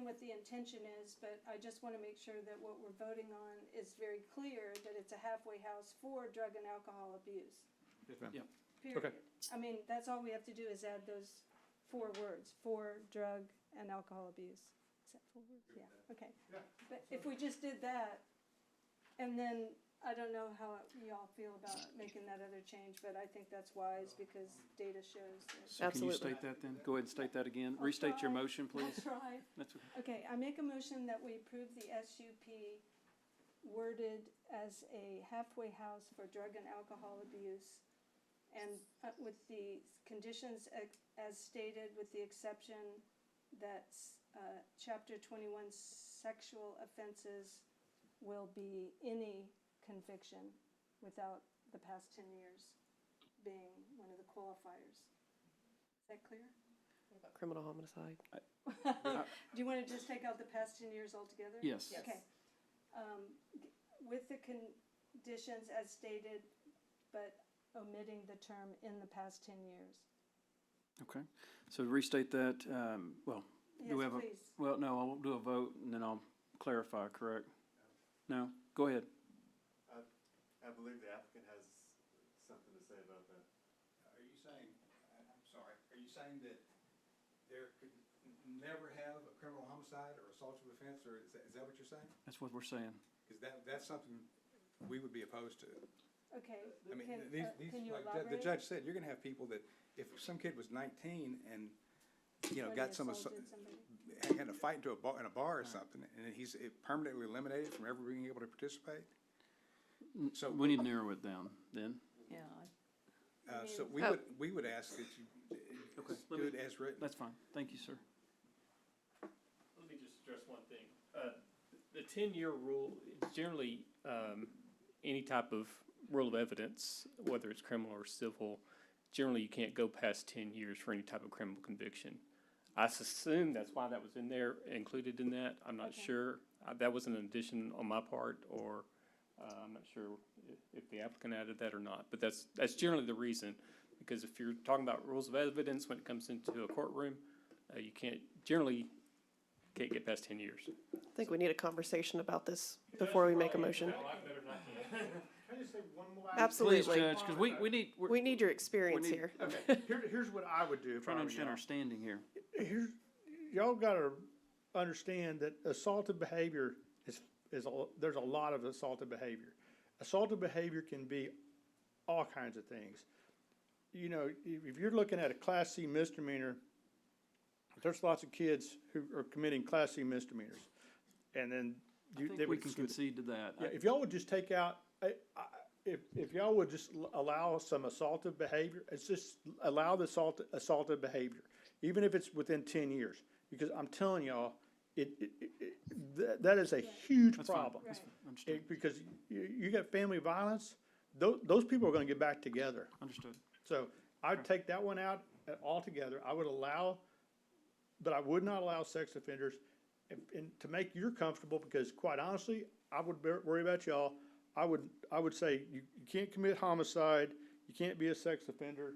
what the intention is, but I just want to make sure that what we're voting on is very clear, that it's a halfway house for drug and alcohol abuse, Yes, ma'am. Yeah. period. I mean, that's all we have to do is add those 4 words, for drug and alcohol abuse. Is that 4 words? Yeah, okay. But if we just did that, and then, I don't know how y'all feel about making that other change, but I think that's wise because data shows that. So can you Absolutely. state that then? Go ahead and state that again. Restate your try. motion, please. That's right. That's okay. Okay, I make a motion that we approve the SUP worded as a halfway house for drug and alcohol abuse, and with the conditions as stated, with the exception that Chapter 21 sexual offenses will be any conviction without the past 10 years being one of the qualifiers. Is that clear? Criminal homicide. Do you want to just take out the past 10 years altogether? Yes. Okay. With the conditions as stated, but omitting the term in the past 10 years. Okay. So restate that, well, Yes, do we have a, please. well, no, I'll do a vote and then I'll clarify, correct? No? Go ahead. I believe the applicant has something to say about that. Are you saying, I'm sorry, are you saying that there could never have a criminal homicide or assaultive offense, or is that what you're saying? That's what we're saying. Because that's something we would be opposed to. Okay. I mean, Can you like the elaborate? judge said, you're gonna have people that, if some kid was 19 and, you know, When he got some, assaulted somebody. had a fight into in a bar or something, and he's permanently eliminated from ever being able to participate. So We need to narrow it down then. Yeah. So Oh. we would ask that you do it as written. That's fine. Thank you, sir. Let me just address one thing. The 10-year rule, generally, any type of rule of evidence, whether it's criminal or civil, generally you can't go past 10 years for any type of criminal conviction. I assume that's why that was in there, included in that. I'm not Okay. sure. That was an addition on my part, or I'm not sure if the applicant added that or not. But that's generally the reason, because if you're talking about rules of evidence when it comes into a courtroom, you generally can't get past 10 years. I think we need a conversation about this before we make a motion. Can I just say one more? Please, Absolutely. Judge, because we need, we're We need your experience need- here. Okay, here's what I would do if I trying to were understand y'all. our standing here. Here's, y'all gotta understand that assaultive behavior there's a lot of assaultive behavior. Assaultive behavior can be all kinds of things. You know, if you're looking at a Class C misdemeanor, there's lots of kids who are committing Class C misdemeanors. And then I they think we would can exclude- concede to that. Yeah, if y'all would just take out, if y'all would just allow some assaultive behavior, it's just allow the assaultive behavior, even if it's within 10 years. Because I'm telling y'all, that is a huge That's fine. problem. That's understood. Because you got family violence, those people are gonna get back together. Understood. So I'd take that one out altogether. I would allow, but I would not allow sex offenders. And to make you comfortable, because quite honestly, I would worry about y'all. I would say you can't commit homicide, you can't be a sex offender.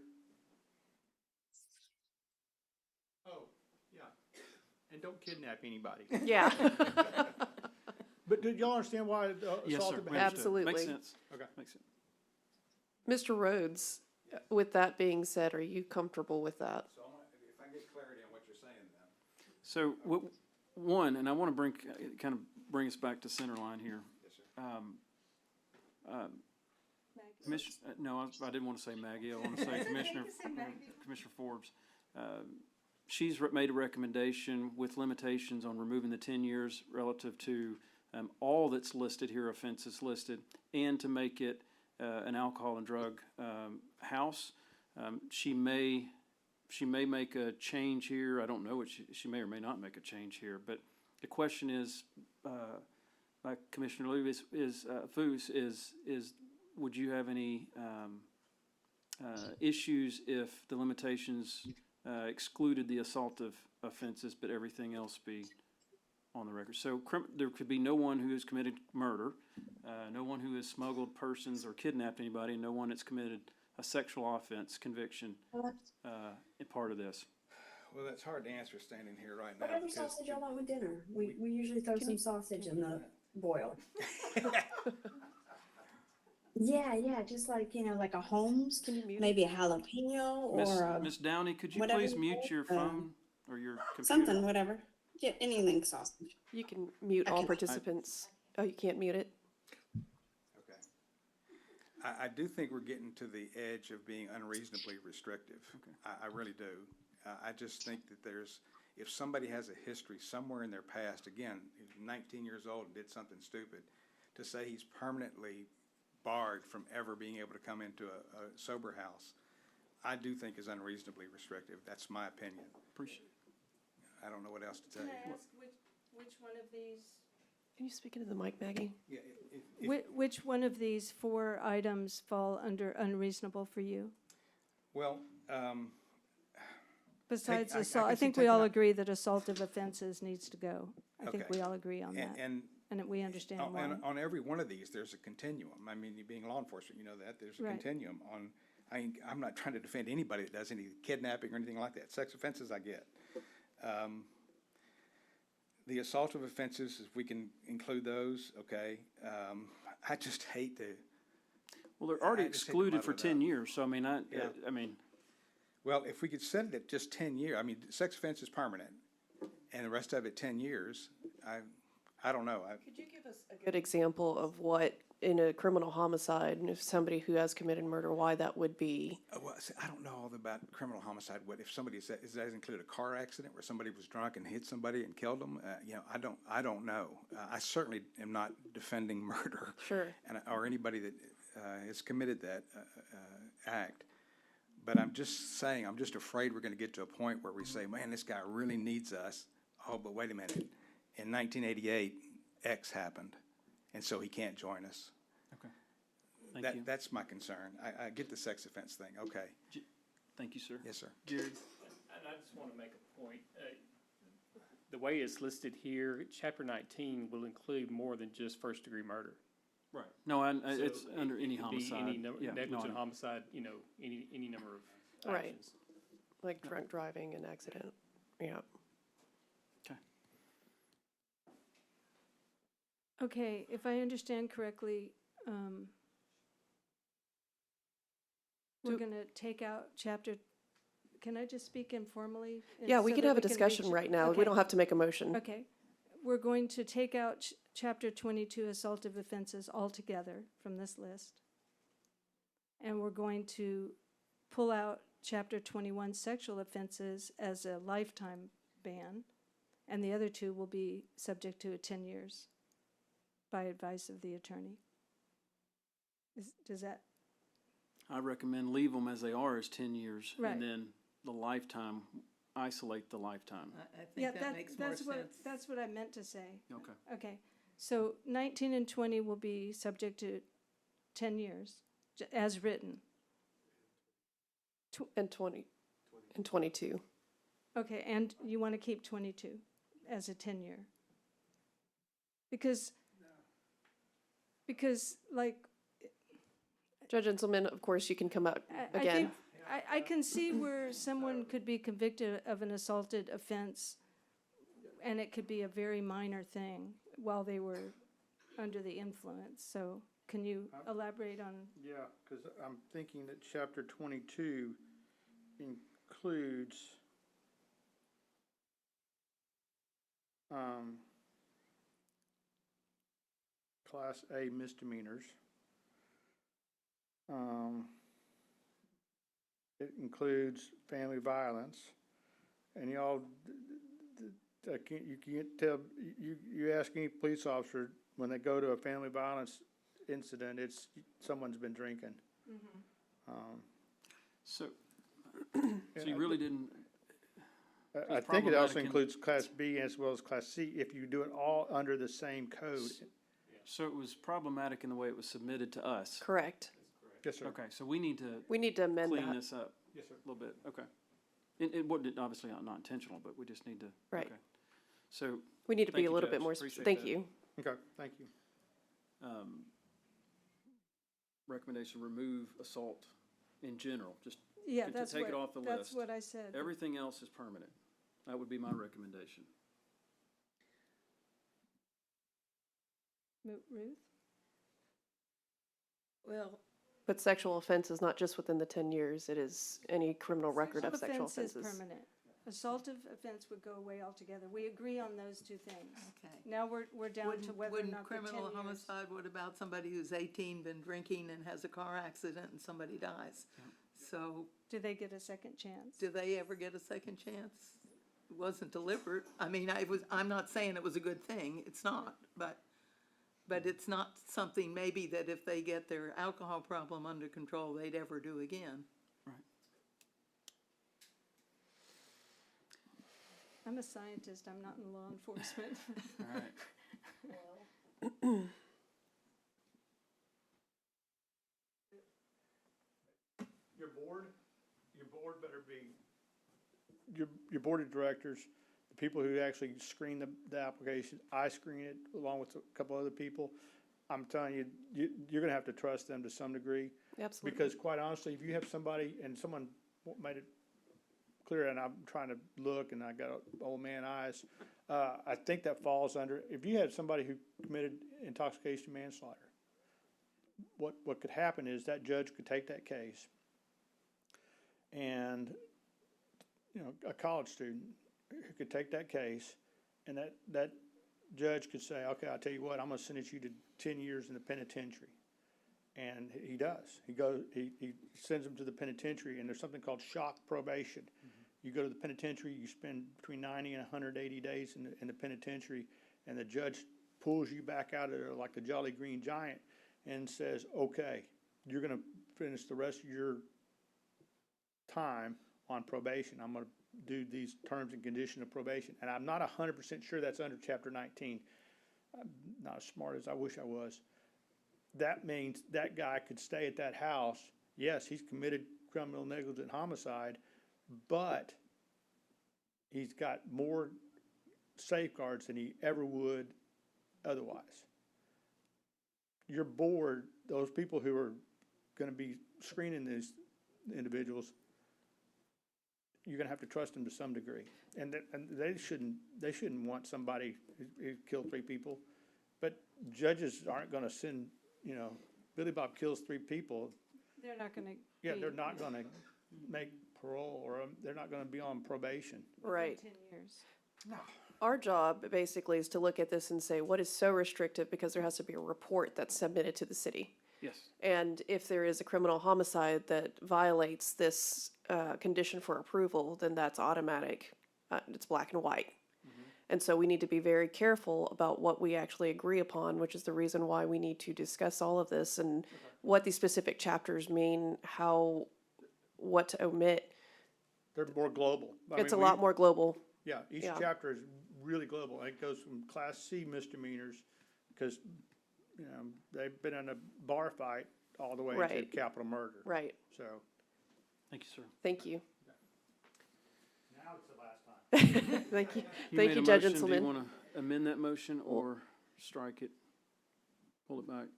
Oh, yeah, and don't kidnap anybody. Yeah, But did y'all understand why Yes, sir. assaultive We behavior? understood. Absolutely. Makes sense. Okay. Makes sense. Mr. Rhodes, with that being said, are you comfortable with that? So if I get clarity on what you're saying then. So, one, and I want to kind of bring us back to center line here. Yes, sir. No, I didn't want to say Maggie. I want to say Commissioner Forbes. She's made a recommendation with limitations on removing the 10 years relative to all that's listed here, offenses listed, and to make it an alcohol and drug house. She may make a change here. I don't know what she may or may not make a change here. But the question is, like Commissioner Lewis Foos is, would you have any issues if the limitations excluded the assaultive offenses, but everything else be on the record. So there could be no one who has committed murder, no one who has smuggled persons or kidnapped anybody, and no one that's committed a sexual offense conviction in part of this. Well, that's hard to answer standing here right now. Whatever because sausage y'all want with dinner. We usually throw some sausage in the boil. Yeah, just like, like a Holmes, maybe a jalapeno or a Miss Downey, could you whatever please you mute want, your phone or your computer? something, whatever. Yeah, anything sausage. You can mute I all can- participants. Oh, you can't mute it? Okay. I do think we're getting to the edge of being unreasonably restrictive. I really do. I just think that if somebody has a history somewhere in their past, again, 19 years old and did something stupid, to say he's permanently barred from ever being able to come into a sober house, I do think is unreasonably restrictive. That's my opinion. Appreciate it. I don't know what else to tell you. ask which one of these? Can you speak into the mic, Maggie? Yeah, Which one of these 4 items fall under unreasonable for you? well, Besides I assault, can I see think we taking all out- agree that assaultive offenses needs to go. I think Okay. we all agree on that, and and that we understand why. on every one of these, there's a continuum. I mean, you being law enforcement, you know that, there's a Right. continuum on, I'm not trying to defend anybody that does any kidnapping or anything like that. Sex offenses, I get. The assaultive offenses, if we can include those, okay. I just hate to, Well, they're already I just hate to excluded for muddle it 10 up. years, so I mean, Yeah. I mean, well, if we could set it at just 10 years, I mean, sex offense is permanent, and the rest of it 10 years, I don't know. Could you give us a good example of what, in a criminal homicide, and if somebody who has committed murder, why that would be? Well, see, I don't know all about criminal homicide. What if somebody said, does that include a car accident where somebody was drunk and hit somebody and killed them? I don't know. I certainly am not defending murder. Sure. Or anybody that has committed that act. But I'm just saying, I'm just afraid we're going to get to a point where we say, man, this guy really needs us. Oh, but wait a minute. In 1988, X happened, and so he can't join us. thank you. That's my concern. I get the sex offense thing, okay. Thank you, sir. Yes, sir. Jared? And I just want to make a point. The way it's listed here, Chapter 19 will include more than just first-degree murder. Right. No, So it's under any it could be homicide. Any Yeah, no, negligent I- homicide, any number of Right. actions. Like drunk driving and accident? Yeah. Okay, if I understand correctly, we're gonna take out chapter, can I just speak informally? Yeah, we so can that have a we discussion reach- right now. We Okay. don't have to make a motion. Okay, we're going to take out chapter 22 assaultive offenses altogether from this list. And we're going to pull out chapter 21 sexual offenses as a lifetime ban. And the other 2 will be subject to 10 years by advice of the attorney. Does that, I recommend leave them as they are as 10 years. Right. And then the lifetime, isolate the lifetime. I yeah, think that makes more sense. that's what I meant to say. Okay. Okay, so 19 and 20 will be subject to 10 years, as written. And 20, and 22. Okay, and you want to keep 22 as a 10-year? Because like, Judge Enselman, of course, you can come out I again. think, I can see where someone could be convicted of an assaulted offense, and it could be a very minor thing while they were under the influence. So can you elaborate on? Yeah, because I'm thinking that chapter 22 includes Class A misdemeanors. It includes family violence, and y'all, you can't tell, you ask any police officer, when they go to a family violence incident, it's, someone's been drinking. So you really didn't, I it's think it also problematic in- includes Class B as well as Class C, if you do it all under the same code. so it was problematic in the way it was submitted to us. Correct. Yes, sir. Okay, so we need to We need to amend clean that. this up Yes, sir. a little bit. Okay. It wasn't, obviously not intentional, but we just need to. Right. Okay. So, We need to be Thank a you, little bit Judge. more, Appreciate thank that. you. Okay, thank you. Recommendation, remove assault in general, just Yeah, to that's take it what, off the that's list. what I said. Everything else is permanent. That would be my recommendation. Ruth? Well. But sexual offense is not just within the 10 years, it is any criminal record of sexual Offense offenses. is permanent. Assaultive offense would go away altogether. We agree on those two things. Okay. Now we're down to whether or Wouldn't not the 10 criminal years. homicide, what about somebody who's 18, been drinking and has a car accident and somebody dies? So Do they get a second chance? do they ever get a second chance? It wasn't deliberate. I mean, I'm not saying it was a good thing. It's not, but it's not something maybe that if they get their alcohol problem under control, they'd ever do again. I'm a scientist, I'm not in law enforcement. All right. Your board better be, your board of directors, the people who actually screen the application, I screen it along with a couple other people. I'm telling you, you're gonna have to trust them to some degree. Absolutely. Because quite honestly, if you have somebody, and someone made it clear, and I'm trying to look, and I got old man eyes, I think that falls under, if you had somebody who committed intoxication manslaughter, what could happen is that judge could take that case, and, you know, a college student who could take that case, and that judge could say, okay, I'll tell you what, I'm gonna sentence you to 10 years in the penitentiary. And he does. He sends them to the penitentiary, and there's something called shock probation. You go to the penitentiary, you spend between 90 and 180 days in the penitentiary, and the judge pulls you back out of there like the Jolly Green Giant and says, okay, you're gonna finish the rest of your time on probation. I'm gonna do these terms and conditions of probation. And I'm not 100% sure that's under Chapter 19. I'm not as smart as I wish I was. That means that guy could stay at that house. Yes, he's committed criminal negligent homicide, but he's got more safeguards than he ever would otherwise. Your board, those people who are gonna be screening these individuals, you're gonna have to trust them to some degree. And they shouldn't want somebody who killed 3 people. But judges aren't gonna send, you know, Billy Bob kills 3 people. They're not gonna. Yeah, they're not gonna make parole, or they're not gonna be on probation. Right. 10 years. Our job basically is to look at this and say, what is so restrictive, because there has to be a report that's submitted to the city. Yes. And if there is a criminal homicide that violates this condition for approval, then that's automatic. It's black and white. And so we need to be very careful about what we actually agree upon, which is the reason why we need to discuss all of this and what these specific chapters mean, what to omit. They're more global. It's a lot more global. Yeah, each chapter is really global. It goes from Class C misdemeanors, because, you know, they've been in a bar fight all the way to Right. capital murder. Right. So. Thank you, sir. Thank you. Now it's the last time. Thank you. You Thank made you, a Judge motion. Do you Inselman. want to amend that motion or strike it? Pull it back?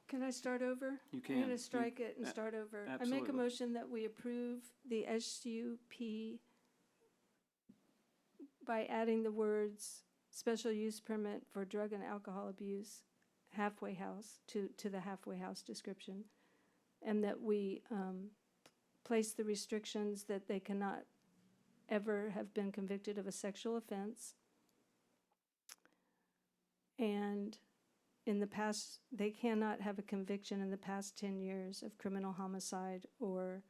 Can I start over? You I'm can. gonna strike it and start over. I make a absolutely. motion that we approve the SUP by adding the words special use permit for drug and alcohol abuse, halfway house, to the halfway house description. And that we, place the restrictions that they cannot ever have been convicted of a sexual offense. And in the past, they cannot have a conviction in the past 10 years of criminal homicide or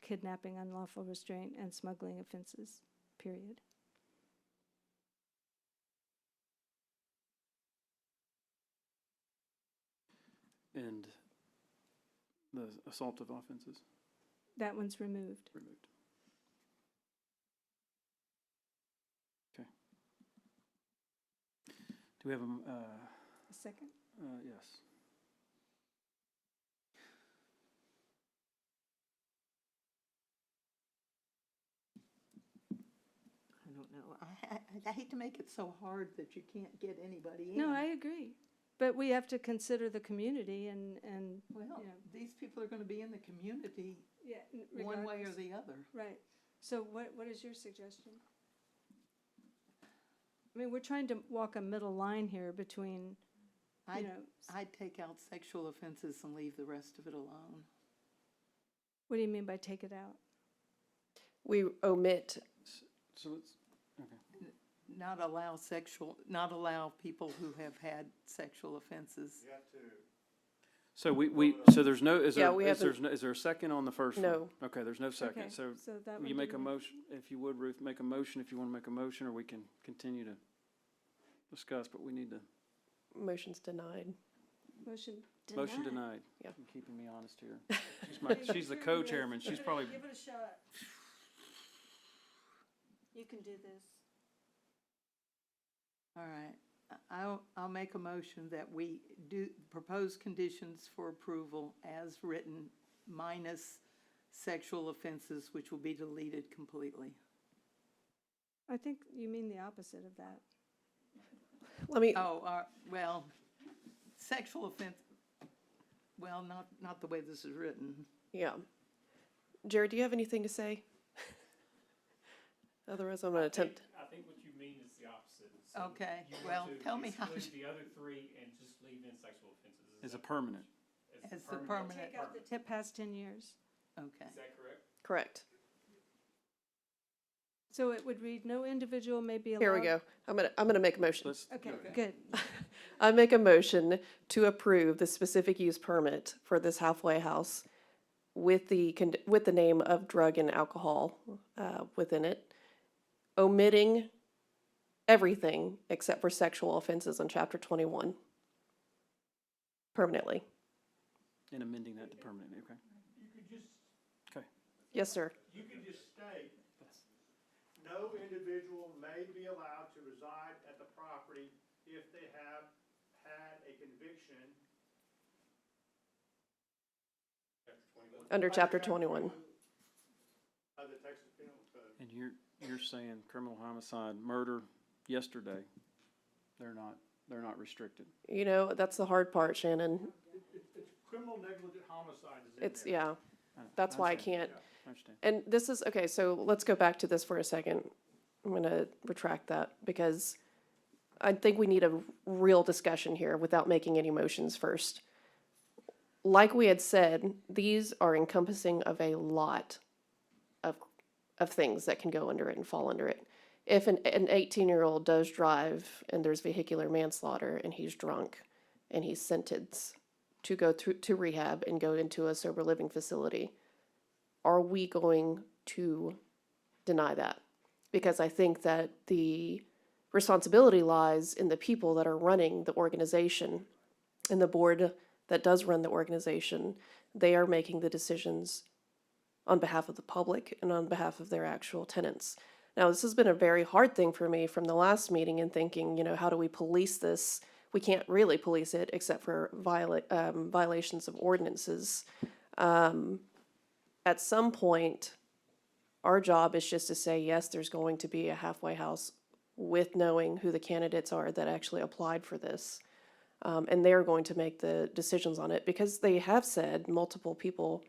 kidnapping, unlawful restraint, and smuggling offenses, period. And the assaultive offenses That one's removed. removed. Okay. Do we have A second? yes. I hate to make it so hard that you can't get anybody in. No, I agree. But we have to consider the community and, Well, you know. these people are gonna be in the community Yeah, one way or regardless. the other. Right. So what is your suggestion? I mean, we're trying to walk a middle line here between, you know, I'd take out sexual offenses and leave the rest of it alone. what do you mean by take it out? We omit, So let's, okay. Not allow people who have had sexual offenses. So so there's no, is Yeah, there, we is there, haven't- is there a second on the first one? No. Okay, there's no Okay, second. So that will would you be make a one. motion, if you would, Ruth, make a motion if you want to make a motion, or we can continue to discuss, but we need to, motion's denied. Motion denied. motion denied. Yeah. You're keeping me honest here. She's the co-chairman. She's probably, Give it a shot. You can do this. All right, I'll make a motion that we do propose conditions for approval as written, minus sexual offenses, which will be deleted completely. I think you mean the opposite of that. Let me, Well, sexual offense, well, not the way this is written. yeah. Jared, do you have anything to say? Otherwise, I'm gonna attempt. I think what you mean is the opposite. Okay, well, tell me how. the other three and just leave in sexual offenses. is a permanent. As the permanent, Take out the tip past 10 years. okay. Is that correct? Correct. So it would read, no individual may be allowed. Here we go. I'm gonna make a motion. Let's, Okay, good. I make a motion to approve the specific use permit for this halfway house with with the name of drug and alcohol within it, omitting everything except for sexual offenses on chapter 21 permanently. and amending that to permanent, okay? You could just, Okay. Yes, sir. you could just state, no individual may be allowed to reside at the property if they have had a conviction. Under chapter 21. Of the Texas Penal Code. And you're saying criminal homicide, murder yesterday, they're not restricted. You know, that's the hard part, Shannon. It's criminal negligent homicide is in there. It's, yeah, that's why I understand. can't. I understand. And this is, okay, so let's go back to this for a second. I'm gonna retract that because I think we need a real discussion here without making any motions first. Like we had said, these are encompassing of a lot of things that can go under it and fall under it. If an 18-year-old does drive and there's vehicular manslaughter and he's drunk and he's sentenced to go to rehab and go into a sober living facility, are we going to deny that? Because I think that the responsibility lies in the people that are running the organization and the board that does run the organization. They are making the decisions on behalf of the public and on behalf of their actual tenants. Now, this has been a very hard thing for me from the last meeting and thinking, you know, how do we police this? We can't really police it except for violations of ordinances. At some point, our job is just to say, yes, there's going to be a halfway house with knowing who the candidates are that actually applied for this. And they're going to make the decisions on it because they have said multiple people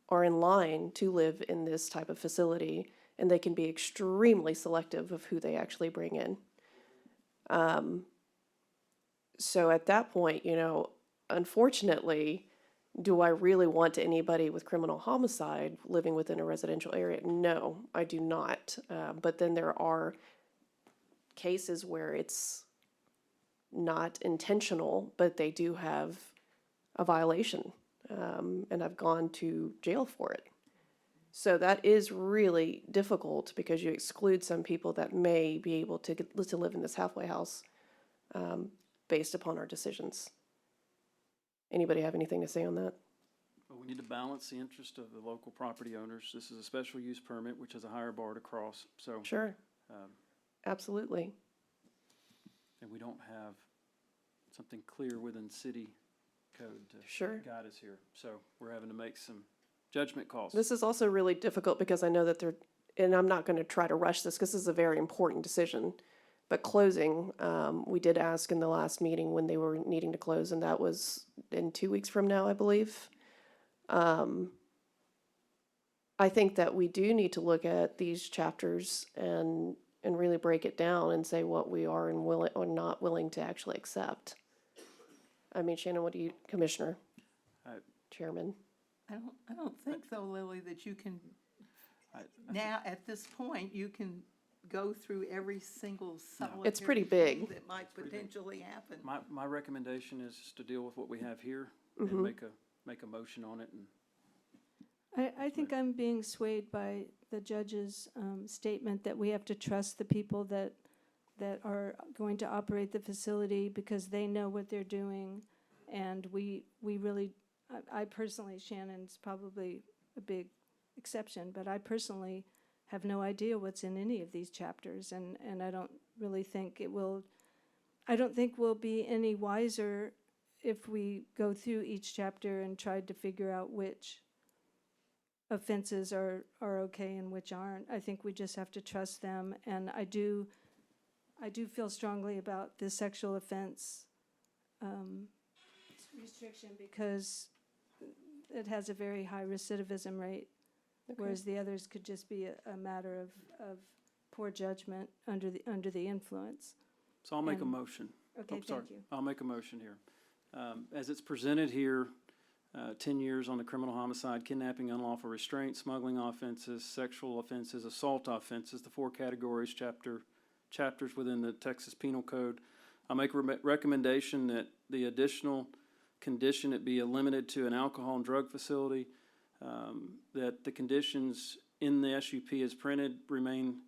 are in line to live in this type of facility and they can be extremely selective of who they actually bring in. So at that point, you know, unfortunately, do I really want anybody with criminal homicide living within a residential area? No, I do not. But then there are cases where it's not intentional, but they do have a violation. And I've gone to jail for it. So that is really difficult because you exclude some people that may be able to live in this halfway house based upon our decisions. Anybody have anything to say on that? Well, we need to balance the interest of the local property owners. This is a special use permit, which has a higher bar to cross, so. Sure, um, absolutely. And we don't have something clear within city code to Sure. guide us here. So we're having to make some judgment calls. This is also really difficult because I know that and I'm not gonna try to rush this, because this is a very important decision. But closing, we did ask in the last meeting when they were needing to close, and that was in 2 weeks from now, I believe. I think that we do need to look at these chapters and really break it down and say what we are and willing or not willing to actually accept. I mean, Shannon, what do you, Commissioner? Chairman? I don't think though, Lily, that you can, now, at this point, you can go through every single solitary. It's pretty thing big. that might potentially happen. My recommendation is to deal with what we have here Mm-hmm. and make a motion on it. And I think I'm being swayed by the judge's statement that we have to trust the people that are going to operate the facility because they know what they're doing. And we really, I personally, Shannon's probably a big exception, but I personally have no idea what's in any of these chapters. And I don't really think I don't think we'll be any wiser if we go through each chapter and tried to figure out which offenses are okay and which aren't. I think we just have to trust them. And I do feel strongly about the sexual offense restriction because it has a very high recidivism rate, whereas the others could just be a matter of poor judgment under the influence. so I'll make a And- motion. Okay, Sorry. thank you. I'll make a motion here. As it's presented here, 10 years on the criminal homicide, kidnapping, unlawful restraint, smuggling offenses, sexual offenses, assault offenses, the 4 categories, chapters within the Texas Penal Code. I'll make a recommendation that the additional condition, it be limited to an alcohol and drug facility, that the conditions in the SUP as printed remain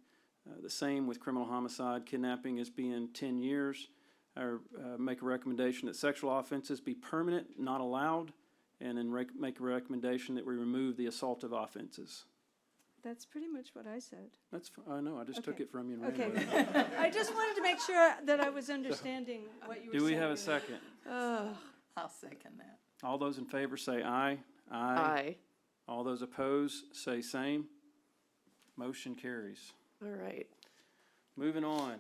the same with criminal homicide, kidnapping as being 10 years. Or make a recommendation that sexual offenses be permanent, not allowed, and then make a recommendation that we remove the assaultive offenses. That's pretty much what I said. I know, I just took Okay. it from you and ran Okay. with it. I just wanted to make sure that I was understanding what you were saying. Do we have a second? I'll second that. All those in favor say aye. Aye. All those opposed say same. Motion carries. All right. Moving on.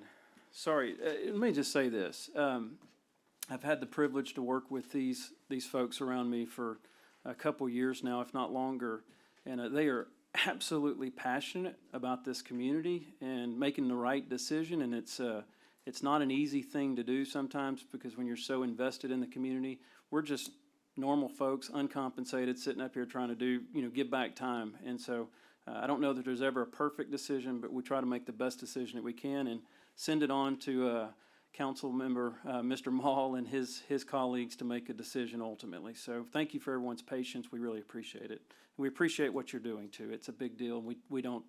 Sorry, let me just say this. I've had the privilege to work with these folks around me for a couple years now, if not longer, and they are absolutely passionate about this community and making the right decision. And it's not an easy thing to do sometimes because when you're so invested in the community, we're just normal folks, uncompensated, sitting up here trying to do, give back time. And so I don't know that there's ever a perfect decision, but we try to make the best decision that we can and send it on to Council Member Mr. Maul and his colleagues to make a decision ultimately. So thank you for everyone's patience. We really appreciate it. We appreciate what you're doing too. It's a big deal. And we don't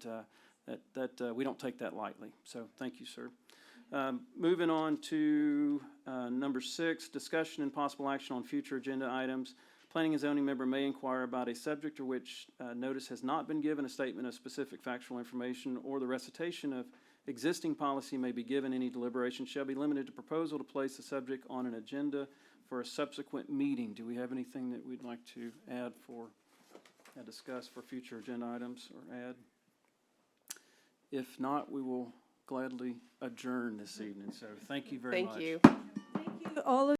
take that lightly. So thank you, sir. Moving on to number 6, discussion and possible action on future agenda items. Planning and zoning member may inquire about a subject to which notice has not been given, a statement of specific factual information, or the recitation of existing policy may be given. Any deliberation shall be limited to proposal to place the subject on an agenda for a subsequent meeting. Do we have anything that we'd like to add discuss for future agenda items or add? If not, we will gladly adjourn this evening. So thank you very much. Thank you. Thank you all of